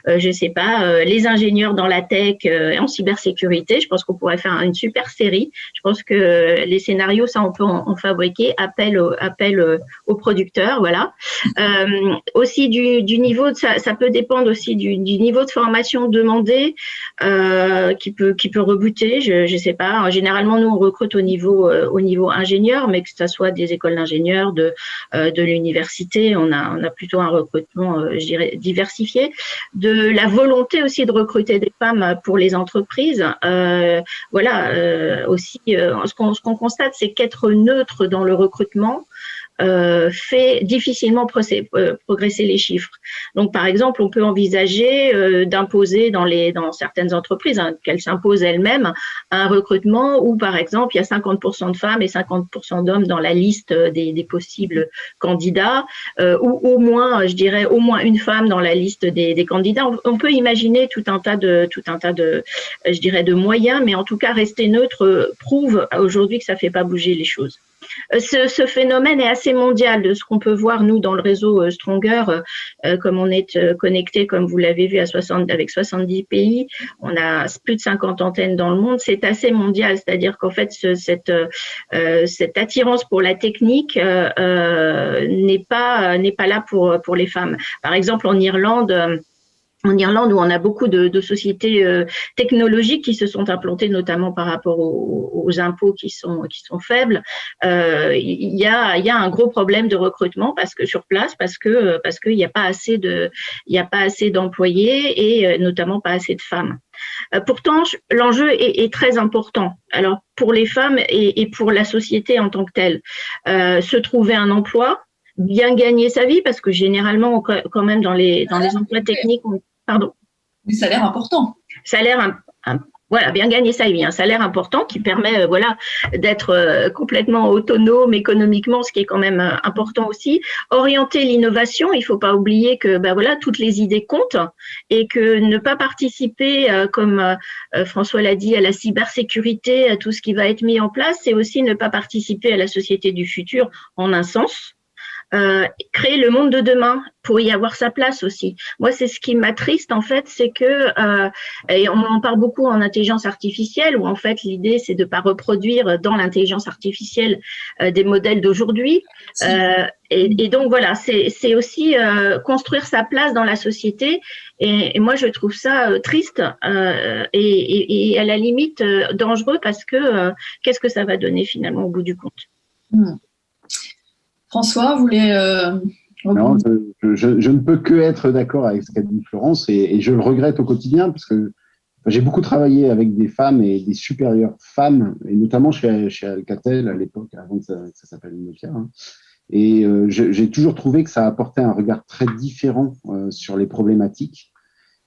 je sais pas, les ingénieurs dans la tech en cybersécurité. Je pense qu'on pourrait faire une super série. Je pense que les scénarios, ça, on peut en fabriquer. Appel aux producteurs, voilà. Aussi du niveau, ça peut dépendre aussi du niveau de formation demandé qui peut rebuter. Je sais pas. Généralement, nous on recrute au niveau ingénieur, mais que ça soit des écoles d'ingénieurs, de l'université, on a plutôt un recrutement, je dirais, diversifié. De la volonté aussi de recruter des femmes pour les entreprises. Voilà, aussi, ce qu'on constate, c'est qu'être neutre dans le recrutement fait difficilement progresser les chiffres. Donc, par exemple, on peut envisager d'imposer dans certaines entreprises, hein, qu'elles s'imposent elles-mêmes, un recrutement où, par exemple, il y a 50% de femmes et 50% d'hommes dans la liste des possibles candidats, ou au moins, je dirais, au moins une femme dans la liste des candidats. On peut imaginer tout un tas de, je dirais, de moyens, mais en tout cas, rester neutre prouve aujourd'hui que ça fait pas bouger les choses. Ce phénomène est assez mondial de ce qu'on peut voir, nous, dans le réseau Stronger, comme on est connecté, comme vous l'avez vu, avec 70 pays, on a plus de 50 antennes dans le monde, c'est assez mondial, c'est-à-dire qu'en fait, cette attirance pour la technique n'est pas là pour les femmes. Par exemple, en Irlande, où on a beaucoup de sociétés technologiques qui se sont implantées, notamment par rapport aux impôts qui sont faibles, il y a un gros problème de recrutement parce qu'il n'y a pas assez d'employés et notamment pas assez de femmes. Pourtant, l'enjeu est très important. Alors pour les femmes et pour la société en tant que telle, se trouver un emploi, bien gagner sa vie, parce que généralement, quand même, dans les emplois techniques, Des salaires importants. Voilà, bien gagner sa vie, un salaire important qui permet, d'être complètement autonome économiquement, ce qui est quand même important aussi. Orienter l'innovation, il faut pas oublier que, toutes les idées comptent et que ne pas participer, comme François l'a dit, à la cybersécurité, à tout ce qui va être mis en place, c'est aussi ne pas participer à la société du futur en un sens. Créer le monde de demain pour y avoir sa place aussi. Moi, c'est ce qui m'attriste en fait, c'est que et on en parle beaucoup en intelligence artificielle où en fait l'idée c'est de pas reproduire dans l'intelligence artificielle des modèles d'aujourd'hui. Et donc voilà, c'est aussi construire sa place dans la société. Et moi, je trouve ça triste et à la limite dangereux parce que qu'est-ce que ça va donner finalement au bout du compte? François, vous voulez… Non, je ne peux que être d'accord avec ce qu'a dit Florence et je le regrette au quotidien parce que j'ai beaucoup travaillé avec des femmes et des supérieures femmes, et notamment chez Alcatel à l'époque, avant que ça s'appelle Nokia. Et j'ai toujours trouvé que ça apportait un regard très différent sur les problématiques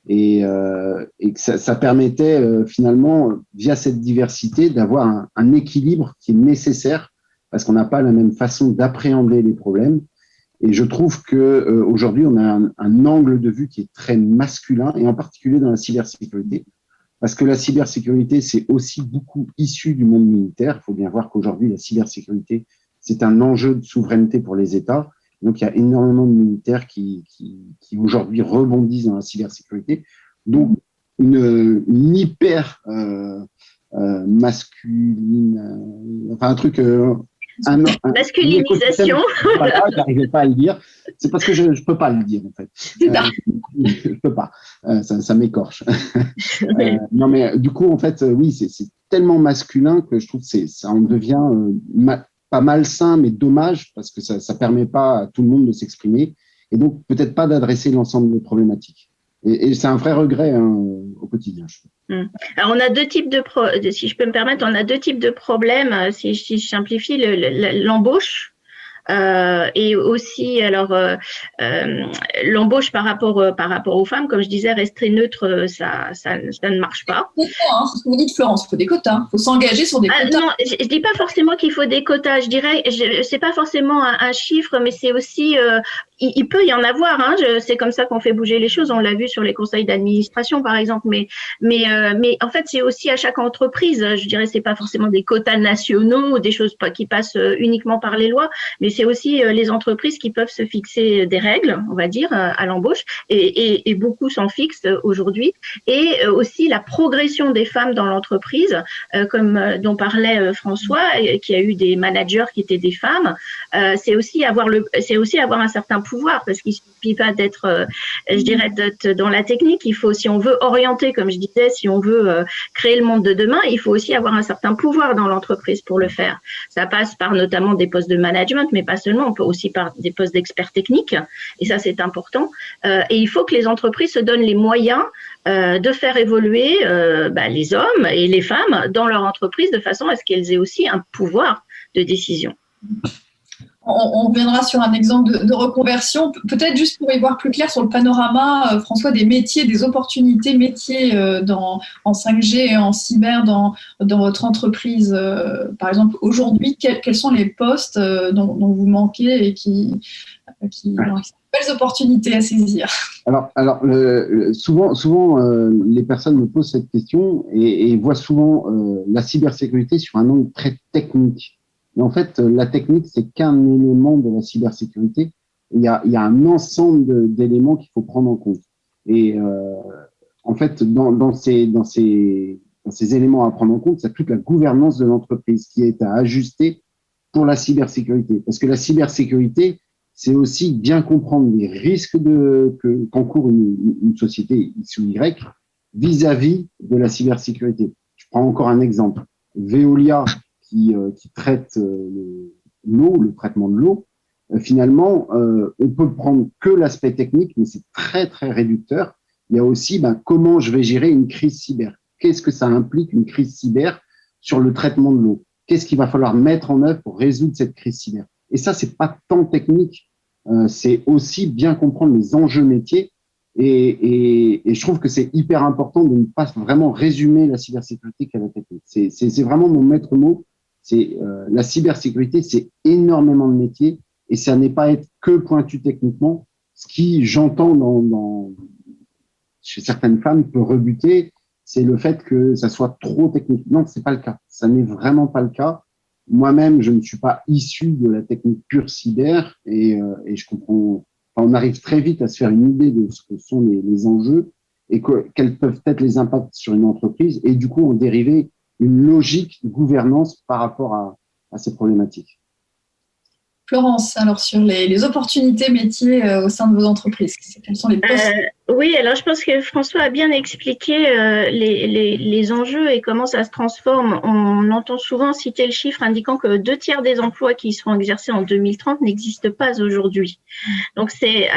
et que ça permettait finalement, via cette diversité, d'avoir un équilibre qui est nécessaire parce qu'on n'a pas la même façon d'appréhender les problèmes. Et je trouve que aujourd'hui, on a un angle de vue qui est très masculin, et en particulier dans la cybersécurité, parce que la cybersécurité, c'est aussi beaucoup issu du monde militaire. Il faut bien voir qu'aujourd'hui, la cybersécurité, c'est un enjeu de souveraineté pour les États. Donc, il y a énormément de militaires qui aujourd'hui rebondissent dans la cybersécurité. Donc, une hyper masculine, enfin un truc… masculinisation. Voilà, j'arrivais pas à le dire. C'est parce que je peux pas le dire en fait. Je peux pas. Ça m'écorche. Non mais du coup en fait oui c'est tellement masculin que je trouve que ça en devient pas malsain mais dommage parce que ça permet pas à tout le monde de s'exprimer et donc peut-être pas d'adresser l'ensemble des problématiques. Et c'est un vrai regret au quotidien. Je trouve. Alors, on a deux types si je peux me permettre, on a deux types de problèmes, si je simplifie, l'embauche et aussi, alors, l'embauche par rapport aux femmes, comme je disais, rester neutre, ça ne marche pas. C'est ce que vous dites, Florence, il faut des quotas, il faut s'engager sur des quotas. Non, je dis pas forcément qu'il faut des quotas, je dirais, c'est pas forcément un chiffre, mais c'est aussi… il peut y en avoir, c'est comme ça qu'on fait bouger les choses. On l'a vu sur les conseils d'administration, par exemple. Mais en fait, c'est aussi à chaque entreprise. Je dirais, c'est pas forcément des quotas nationaux ou des choses qui passent uniquement par les lois, mais c'est aussi les entreprises qui peuvent se fixer des règles, on va dire, à l'embauche. Et beaucoup s'en fixent aujourd'hui. Et aussi la progression des femmes dans l'entreprise, comme dont parlait François, qui a eu des managers qui étaient des femmes. C'est aussi avoir un certain pouvoir, parce qu'il suffit pas d'être, d'être dans la technique. Il faut, si on veut orienter, comme je disais, si on veut créer le monde de demain, il faut aussi avoir un certain pouvoir dans l'entreprise pour le faire. Ça passe par notamment des postes de management, mais pas seulement. On peut aussi par des postes d'experts techniques, et ça c'est important. Et il faut que les entreprises se donnent les moyens de faire évoluer les hommes et les femmes dans leur entreprise de façon à ce qu'elles aient aussi un pouvoir de décision. On reviendra sur un exemple de reconversion. Peut-être juste pour y voir plus clair sur le panorama, François, des métiers, des opportunités métiers en 5G et en cyber dans votre entreprise. Par exemple, aujourd'hui, quels sont les postes dont vous manquez et qui belles opportunités à saisir? Alors souvent les personnes me posent cette question et voient souvent la cybersécurité sur un angle très technique. Mais en fait, la technique, c'est qu'un élément de la cybersécurité. Il y a un ensemble d'éléments qu'il faut prendre en compte. Et en fait, dans ces éléments à prendre en compte, c'est toute la gouvernance de l'entreprise qui est à ajuster pour la cybersécurité. Parce que la cybersécurité, c'est aussi bien comprendre les risques qu'encourt une société X ou Y vis-à-vis de la cybersécurité. Je prends encore un exemple. Veolia, qui traite l'eau, le traitement de l'eau, finalement, on peut prendre que l'aspect technique, mais c'est très, très réducteur. Il y a aussi comment je vais gérer une crise cyber. Qu'est-ce que ça implique, une crise cyber, sur le traitement de l'eau? Qu'est-ce qu'il va falloir mettre en œuvre pour résoudre cette crise cyber? Et ça, c'est pas tant technique, c'est aussi bien comprendre les enjeux métiers. Et je trouve que c'est hyper important de ne pas vraiment résumer la cybersécurité qu'à la technique. C'est vraiment mon maître mot. C'est la cybersécurité, c'est énormément de métiers et ça n'est pas être que pointu techniquement. Ce qui, j'entends chez certaines femmes, peut rebuter, c'est le fait que ça soit trop technique. Non, c'est pas le cas. Ça n'est vraiment pas le cas. Moi-même, je ne suis pas issu de la technique pure cyber et je comprends. Enfin, on arrive très vite à se faire une idée de ce que sont les enjeux et quels peuvent être les impacts sur une entreprise et du coup en dériver une logique de gouvernance par rapport à ces problématiques. Florence, alors sur les opportunités métiers au sein de vos entreprises, quels sont les postes? Oui, alors je pense que François a bien expliqué les enjeux et comment ça se transforme. On entend souvent citer le chiffre indiquant que 2/3 des emplois qui seront exercés en 2030 n'existent pas aujourd'hui. Donc c'est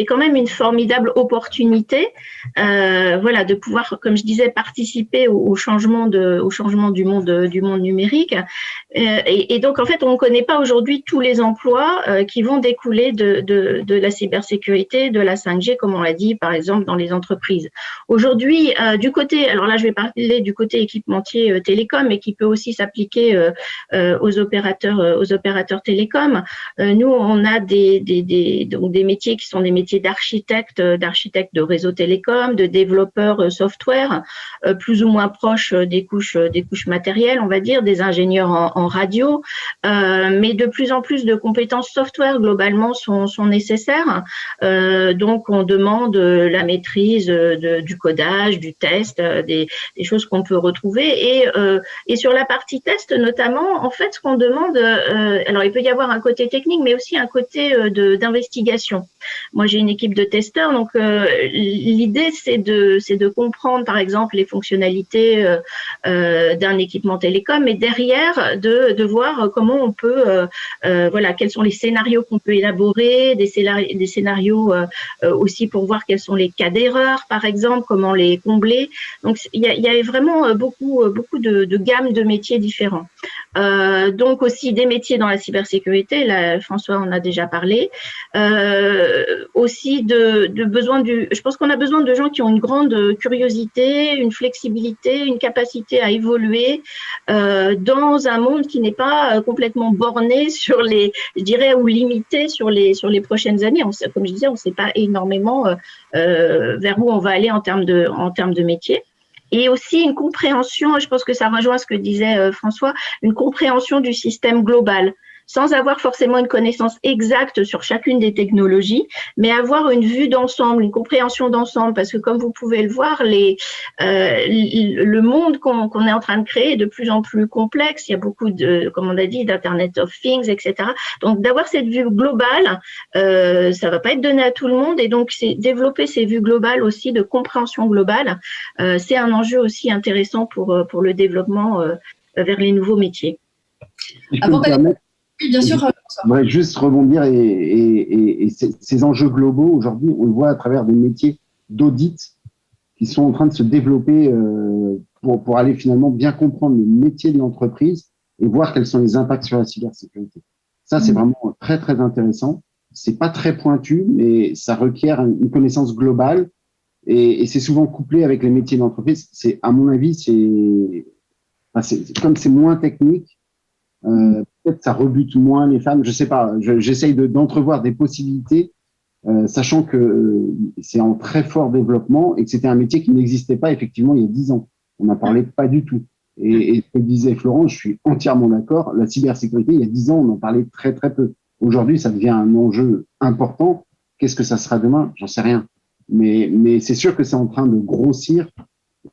quand même une formidable opportunité, voilà, de pouvoir, comme je disais, participer au changement du monde numérique. Et donc en fait, on ne connaît pas aujourd'hui tous les emplois qui vont découler de la cybersécurité, de la 5G, comme on l'a dit, par exemple, dans les entreprises. Aujourd'hui, du côté, alors là, je vais parler du côté équipementier télécom, mais qui peut aussi s'appliquer aux opérateurs télécoms. Nous, on a donc des métiers qui sont des métiers d'architectes de réseau télécom, de développeurs software, plus ou moins proches des couches matérielles, on va dire, des ingénieurs en radio, mais de plus en plus de compétences software globalement sont nécessaires. Donc, on demande la maîtrise du codage, du test, des choses qu'on peut retrouver. Et sur la partie test notamment, en fait, ce qu'on demande, alors il peut y avoir un côté technique, mais aussi un côté d'investigation. Moi, j'ai une équipe de testeurs, donc l'idée, c'est de comprendre, par exemple, les fonctionnalités d'un équipement télécom, et derrière, de voir comment on peut, voilà, quels sont les scénarios qu'on peut élaborer, des scénarios aussi pour voir quels sont les cas d'erreur, par exemple, comment les combler. Donc, il y a vraiment beaucoup de gammes de métiers différents. Donc aussi des métiers dans la cybersécurité, là, François en a déjà parlé. Aussi de besoin je pense qu'on a besoin de gens qui ont une grande curiosité, une flexibilité, une capacité à évoluer dans un monde qui n'est pas complètement borné sur je dirais, ou limité sur les prochaines années. Comme je disais, on ne sait pas énormément vers où on va aller en termes de métier. Et aussi une compréhension, je pense que ça rejoint ce que disait François, une compréhension du système global, sans avoir forcément une connaissance exacte sur chacune des technologies, mais avoir une vue d'ensemble, une compréhension d'ensemble, parce que comme vous pouvez le voir, le monde qu'on est en train de créer est de plus en plus complexe. Il y a beaucoup comme on a dit, d'Internet of Things, etc. Donc d'avoir cette vue globale, ça va pas être donné à tout le monde, et donc c'est développer ces vues globales aussi de compréhension globale. C'est un enjeu aussi intéressant pour le développement vers les nouveaux métiers. Oui, bien sûr. Je voudrais juste rebondir et ces enjeux globaux, aujourd'hui, on le voit à travers des métiers d'audit qui sont en train de se développer pour aller finalement bien comprendre le métier de l'entreprise et voir quels sont les impacts sur la cybersécurité. Ça, c'est vraiment très, très intéressant. C'est pas très pointu, mais ça requiert une connaissance globale et c'est souvent couplé avec les métiers d'entreprise. C'est, à mon avis, comme c'est moins technique, peut-être ça rebute moins les femmes, je sais pas, j'essaye d'entrevoir des possibilités, sachant que c'est en très fort développement et que c'était un métier qui n'existait pas effectivement il y a 10 ans. On n'en parlait pas du tout. Et ce que disait Florence, je suis entièrement d'accord. La cybersécurité, il y a 10 ans, on en parlait très, très peu. Aujourd'hui, ça devient un enjeu important. Qu'est-ce que ça sera demain? J'en sais rien. Mais c'est sûr que c'est en train de grossir.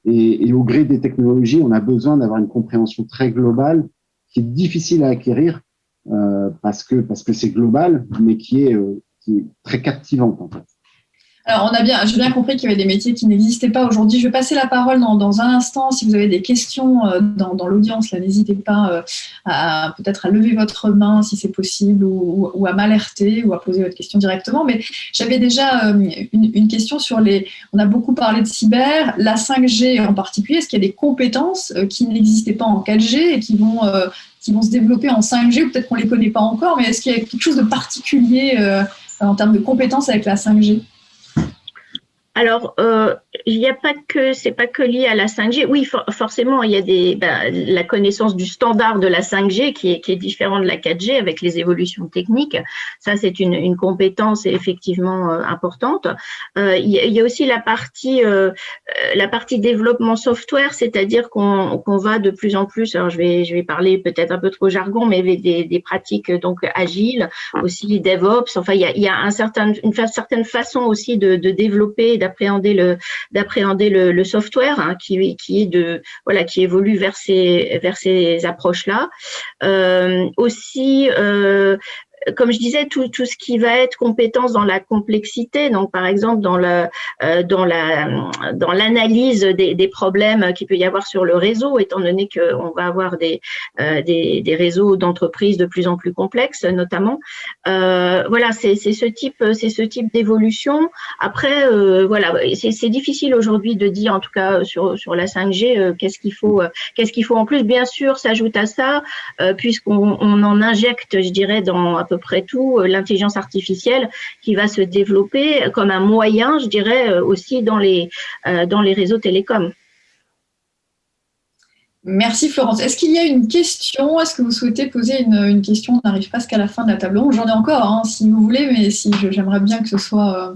Et au gré des technologies, on a besoin d'avoir une compréhension très globale qui est difficile à acquérir parce que c'est global, mais qui est très captivante en fait. Alors, j'ai bien compris qu'il y avait des métiers qui n'existaient pas aujourd'hui. Je vais passer la parole dans un instant. Si vous avez des questions dans l'audience, là, n'hésitez pas peut-être à lever votre main si c'est possible ou à m'alerter ou à poser votre question directement. Mais j'avais déjà une question sur on a beaucoup parlé de cyber, la 5G en particulier. Est-ce qu'il y a des compétences qui n'existaient pas en 4G et qui vont se développer en 5G, ou peut-être qu'on ne les connaît pas encore, mais est-ce qu'il y a quelque chose de particulier en termes de compétences avec la 5G? Alors, il n'y a pas que, c'est pas que lié à la 5G. Oui, forcément, il y a la connaissance du standard de la 5G qui est différent de la 4G avec les évolutions techniques. Ça, c'est une compétence effectivement importante. Il y a aussi la partie développement software, c'est-à-dire qu'on va de plus en plus. Alors, je vais parler peut-être un peu trop jargon, mais des pratiques donc agiles, aussi DevOps. Enfin, il y a une certaine façon aussi de développer, d'appréhender le software qui évolue vers ces approches-là. Aussi, comme je disais, tout ce qui va être compétence dans la complexité, donc par exemple dans l'analyse des problèmes qu'il peut y avoir sur le réseau, étant donné qu'on va avoir des réseaux d'entreprises de plus en plus complexes, notamment. Voilà, c'est ce type d'évolution. Après, voilà, c'est difficile aujourd'hui de dire, en tout cas sur la 5G, qu'est-ce qu'il faut en plus. Bien sûr, s'ajoute à ça, puisqu'on en injecte, je dirais, dans à peu près tout, l'intelligence artificielle qui va se développer comme un moyen, je dirais, aussi dans les réseaux télécoms. Merci Florence. Est-ce qu'il y a une question? Est-ce que vous souhaitez poser une question? On n'arrive presque à la fin de la table ronde. J'en ai encore, hein, si vous voulez, mais j'aimerais bien que ce soit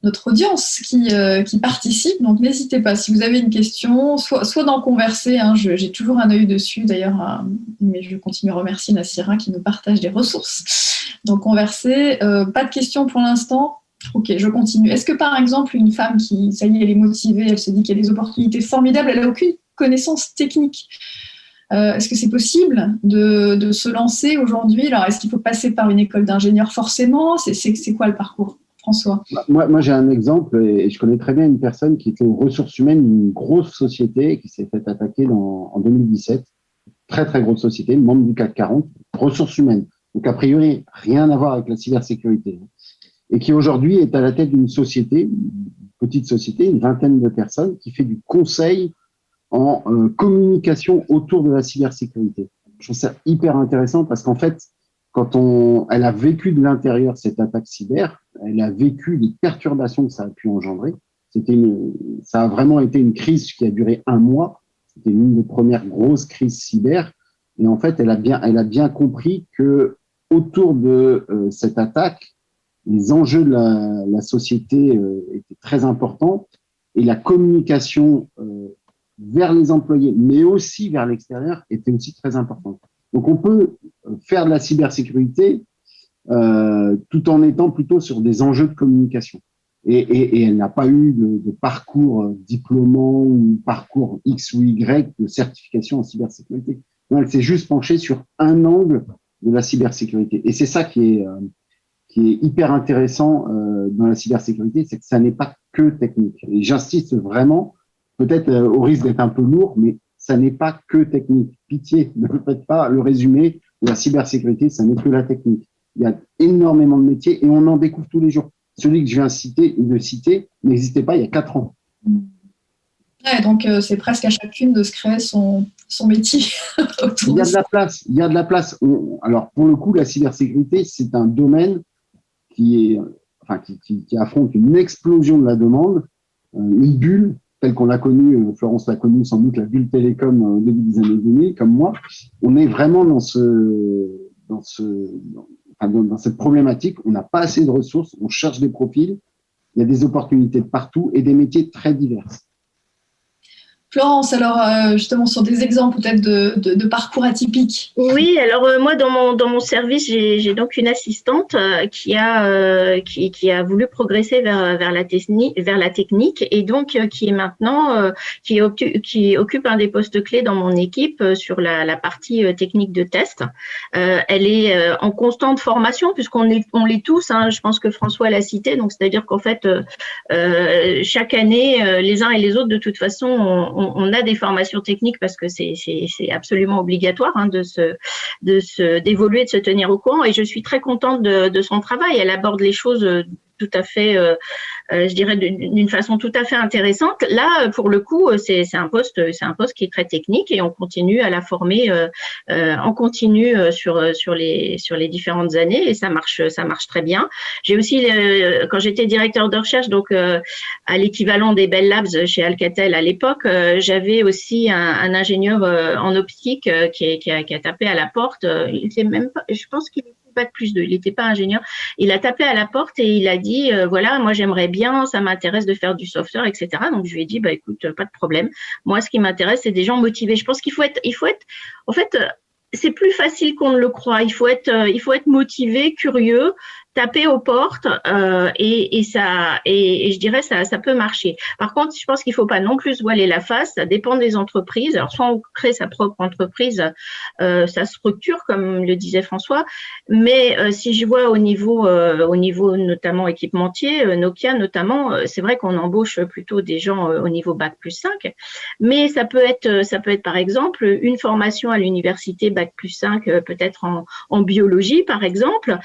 notre audience qui participe. Donc, n'hésitez pas. Si vous avez une question, soit d'en converser. Hein, j'ai toujours un œil dessus, d'ailleurs, mais je continue à remercier Nassira qui nous partage des ressources. Donc, converser. Pas de questions pour l'instant. Ok, je continue. Est-ce que, par exemple, une femme qui, ça y est, elle est motivée, elle se dit qu'il y a des opportunités formidables, elle n'a aucune connaissance technique. Est-ce que c'est possible de se lancer aujourd'hui? Alors, est-ce qu'il faut passer par une école d'ingénieur forcément? C'est quoi le parcours, François? Moi, j'ai un exemple et je connais très bien une personne qui était aux ressources humaines d'une grosse société qui s'est fait attaquer en 2017. Très, très grosse société, membre du CAC 40, ressources humaines. Donc, a priori, rien à voir avec la cybersécurité. Et qui aujourd'hui est à la tête d'une société, une petite société, une vingtaine de personnes, qui fait du conseil en communication autour de la cybersécurité. Je trouve ça hyper intéressant parce qu'en fait, elle a vécu de l'intérieur cette attaque cyber, elle a vécu les perturbations que ça a pu engendrer. Ça a vraiment été une crise qui a duré 1 mois. C'était l'une des premières grosses crises cyber. Et en fait, elle a bien compris que autour de cette attaque, les enjeux de la société étaient très importants et la communication vers les employés, mais aussi vers l'extérieur, était aussi très importante. Donc, on peut faire de la cybersécurité tout en étant plutôt sur des enjeux de communication. Et elle n'a pas eu de parcours diplômant ou parcours X ou Y de certification en cybersécurité. Non, elle s'est juste penchée sur un angle de la cybersécurité. Et c'est ça qui est hyper intéressant dans la cybersécurité, c'est que ça n'est pas que technique. Et j'insiste vraiment, peut-être au risque d'être un peu lourd, mais ça n'est pas que technique. Pitié, ne faites pas le résumé de la cybersécurité, ça n'est que la technique. Il y a énormément de métiers et on en découvre tous les jours. Celui que je viens de citer n'existait pas il y a 4 ans. Ouais, donc c'est presque à chacune de se créer son métier. Il y a de la place. Alors pour le coup, la cybersécurité, c'est un domaine qui affronte une explosion de la demande, une bulle telle qu'on l'a connue, Florence l'a connue sans doute, la bulle télécom au début des années 2000, comme moi. On est vraiment dans cette problématique. On n'a pas assez de ressources, on cherche des profils, il y a des opportunités de partout et des métiers très divers. Florence, alors justement sur des exemples peut-être de parcours atypiques. Oui, alors moi dans mon service j'ai donc une assistante qui a voulu progresser vers la technique et donc qui est maintenant qui occupe un des postes clés dans mon équipe sur la partie technique de test. Elle est en constante formation puisqu'on l'est tous. Hein, je pense que François l'a cité, donc c'est-à-dire qu'en fait chaque année les uns et les autres de toute façon on a des formations techniques parce que c'est absolument obligatoire hein, d'évoluer, de se tenir au courant. Et je suis très contente de son travail. Elle aborde les choses tout à fait, je dirais, d'une façon tout à fait intéressante. Là, pour le coup, c'est un poste qui est très technique et on continue à la former en continu sur les différentes années et ça marche très bien. J'ai aussi, quand j'étais directeur de recherche, donc à l'équivalent des Bell Labs chez Alcatel à l'époque, j'avais aussi un ingénieur en optique qui a tapé à la porte. Il était même pas, je pense qu'il Bac+2, il n'était pas ingénieur. Il a tapé à la porte et il a dit voilà, moi j'aimerais bien, ça m'intéresse de faire du software, etc. Donc je lui ai dit écoute, pas de problème. Moi, ce qui m'intéresse, c'est des gens motivés. Je pense qu'il faut être, en fait, c'est plus facile qu'on ne le croit. Il faut être motivé, curieux, taper aux portes et je dirais ça peut marcher. Par contre, je pense qu'il faut pas non plus se voiler la face. Ça dépend des entreprises. Alors soit on crée sa propre entreprise, ça structure comme le disait François. Mais si je vois au niveau notamment équipementier, Nokia notamment, c'est vrai qu'on embauche plutôt des gens au niveau Bac+5. Mais ça peut être par exemple une formation à l'université Bac+5, peut-être en biologie par exemple,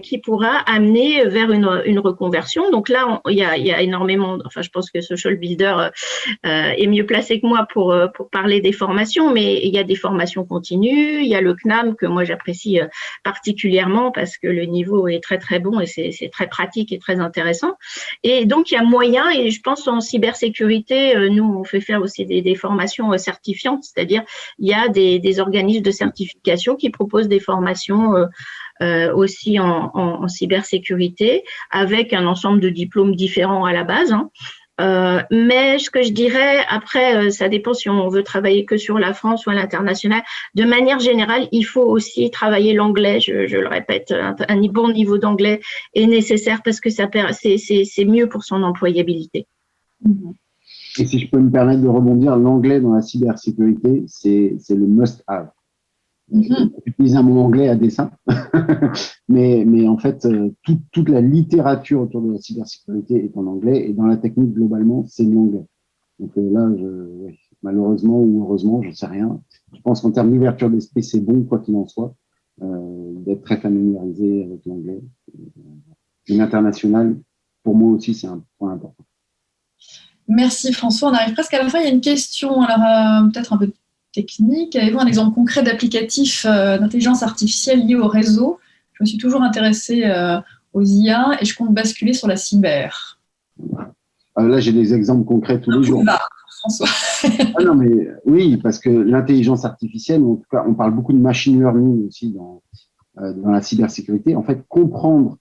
qui pourra amener vers une reconversion. Donc là, il y a énormément, enfin je pense que Social Builder est mieux placé que moi pour parler des formations, mais il y a des formations continues, il y a le CNAM que moi j'apprécie particulièrement parce que le niveau est très très bon et c'est très pratique et très intéressant. Et donc il y a moyen, et je pense en cybersécurité, nous on fait faire aussi des formations certifiantes, c'est-à-dire il y a des organismes de certification qui proposent des formations aussi en cybersécurité avec un ensemble de diplômes différents à la base. Hein. Mais ce que je dirais, après, ça dépend si on veut travailler que sur la France ou à l'international. De manière générale, il faut aussi travailler l'anglais. Je le répète, un bon niveau d'anglais est nécessaire parce que c'est mieux pour son employabilité. Et si je peux me permettre de rebondir, l'anglais dans la cybersécurité, c'est le must-have. J'utilise un mot anglais à dessein, mais en fait, toute la littérature autour de la cybersécurité est en anglais et dans la technique, globalement, c'est l'anglais. Donc là, malheureusement ou heureusement, je ne sais rien. Je pense qu'en termes d'ouverture d'esprit, c'est bon, quoi qu'il en soit, d'être très familiarisé avec l'anglais. L'international, pour moi aussi, c'est un point important. Merci François. On arrive presque à la fin. Il y a une question, alors peut-être un peu technique. Avez-vous un exemple concret d'applicatif d'intelligence artificielle lié au réseau? Je me suis toujours intéressée aux IA et je compte basculer sur la cyber. Là, j'ai des exemples concrets tous les jours. François. Non, mais oui, parce que l'intelligence artificielle, en tout cas, on parle beaucoup de machine learning aussi dans la cybersécurité. En fait, comprendre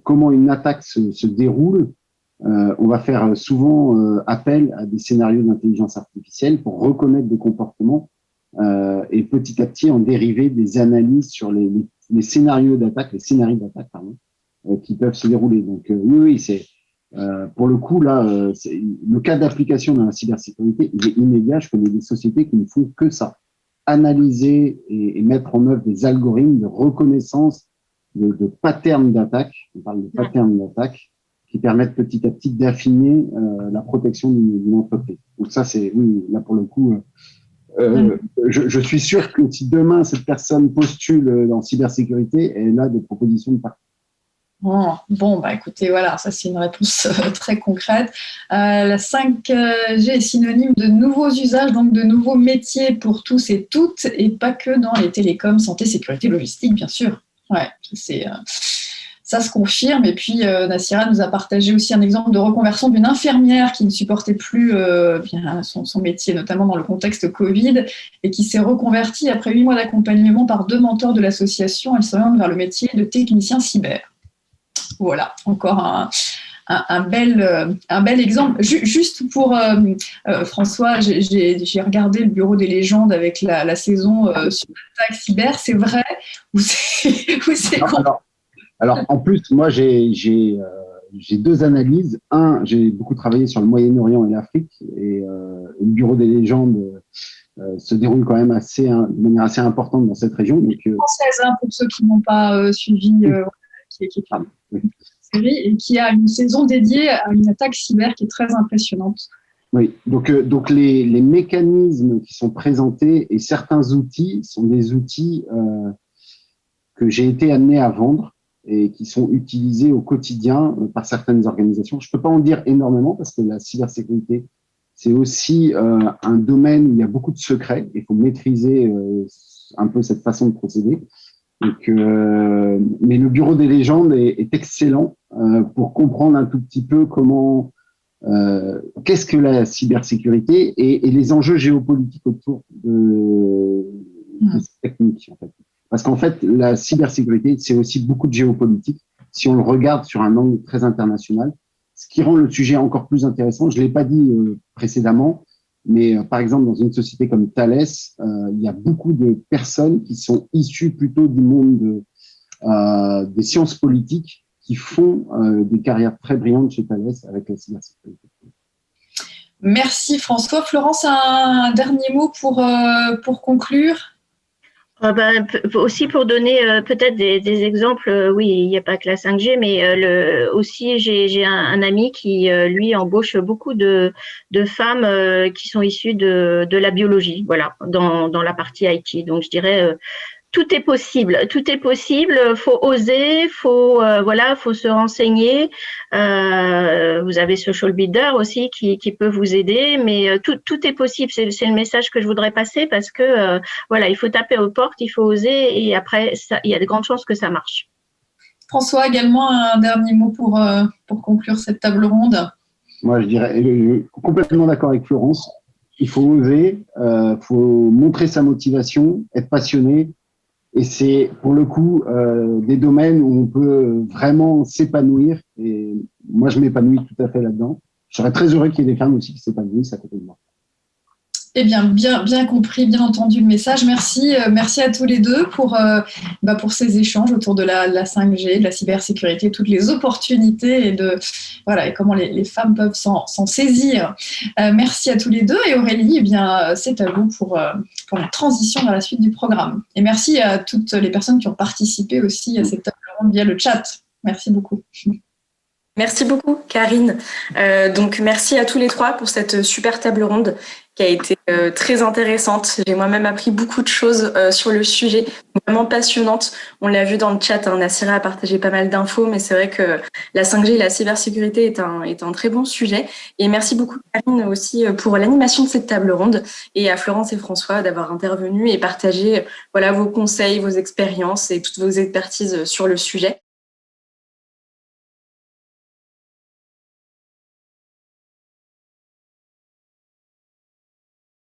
comment une attaque se déroule, on va faire souvent appel à des scénarios d'intelligence artificielle pour reconnaître des comportements et petit à petit en dériver des analyses sur les scénarios d'attaque, qui peuvent se dérouler. Donc oui, c'est pour le coup là, le cas d'application dans la cybersécurité, il est immédiat. Je connais des sociétés qui ne font que ça, analyser et mettre en œuvre des algorithmes de reconnaissance de patterns d'attaque. On parle de patterns d'attaque qui permettent petit à petit d'affiner la protection d'une entreprise. Donc ça, c'est oui, là pour le coup, je suis sûr que si demain cette personne postule en cybersécurité, elle a des propositions de partout. Bon, écoutez, voilà, ça c'est une réponse très concrète. La 5G est synonyme de nouveaux usages, donc de nouveaux métiers pour tous et toutes, et pas que dans les télécoms, santé, sécurité, logistique, bien sûr. Ouais, ça se confirme. Et puis, Nassira nous a partagé aussi un exemple de reconversion d'une infirmière qui ne supportait plus son métier, notamment dans le contexte Covid, et qui s'est reconvertie après 8 mois d'accompagnement par 2 mentors de l'association. Elle s'oriente vers le métier de technicien cyber. Voilà, encore un bel exemple. Juste pour François, j'ai regardé le Bureau des légendes avec la saison sur l'attaque cyber. C'est vrai ou c'est alors, en plus, moi, j'ai deux analyses. J'ai beaucoup travaillé sur le Moyen-Orient et l'Afrique, et le Bureau des légendes se déroule quand même de manière assez importante dans cette région. Donc, française, hein, pour ceux qui n'ont pas suivi, qui est une série et qui a une saison dédiée à une attaque cyber qui est très impressionnante. Oui, donc les mécanismes qui sont présentés et certains outils sont des outils que j'ai été amené à vendre et qui sont utilisés au quotidien par certaines organisations. Je peux pas en dire énormément parce que la cybersécurité, c'est aussi un domaine où il y a beaucoup de secrets. Il faut maîtriser un peu cette façon de procéder. Mais le Bureau des légendes est excellent pour comprendre un tout petit peu comment, qu'est-ce que la cybersécurité et les enjeux géopolitiques autour de cette technique, en fait. Parce qu'en fait, la cybersécurité, c'est aussi beaucoup de géopolitique si on le regarde sur un angle très international, ce qui rend le sujet encore plus intéressant. Je l'ai pas dit précédemment, mais par exemple, dans une société comme Thales, il y a beaucoup de personnes qui sont issues plutôt du monde des sciences politiques qui font des carrières très brillantes chez Thales avec la cybersécurité. Merci François. Florence, un dernier mot pour conclure? Aussi pour donner peut-être des exemples, oui, il n'y a pas que la 5G, mais aussi j'ai un ami qui lui embauche beaucoup de femmes qui sont issues de la biologie, voilà, dans la partie IT. Donc je dirais tout est possible, faut oser, faut se renseigner. Vous avez Social Builder aussi qui peut vous aider, mais tout est possible. C'est le message que je voudrais passer parce que il faut taper aux portes, il faut oser et après il y a de grandes chances que ça marche. François, également un dernier mot pour conclure cette table ronde. Moi, je dirais complètement d'accord avec Florence. Il faut oser, faut montrer sa motivation, être passionné. Et c'est, pour le coup, des domaines où on peut vraiment s'épanouir. Et moi, je m'épanouis tout à fait là-dedans. Je serais très heureux qu'il y ait des femmes aussi qui s'épanouissent à côté de moi. Eh bien, bien compris, bien entendu le message. Merci à tous les deux pour ces échanges autour de la 5G, de la cybersécurité, toutes les opportunités et comment les femmes peuvent s'en saisir. Merci à tous les deux. Et Aurélie, c'est à vous pour la transition vers la suite du programme. Et merci à toutes les personnes qui ont participé aussi à cette table ronde via le chat. Merci beaucoup. Merci beaucoup, Karine. Donc, merci à tous les trois pour cette super table ronde qui a été très intéressante. J'ai moi-même appris beaucoup de choses sur le sujet, vraiment passionnante. On l'a vu dans le chat, Nassira a partagé pas mal d'infos, mais c'est vrai que la 5G et la cybersécurité est un très bon sujet. Et merci beaucoup, Karine, aussi pour l'animation de cette table ronde et à Florence et François d'avoir intervenu et partagé vos conseils, vos expériences et toutes vos expertises sur le sujet.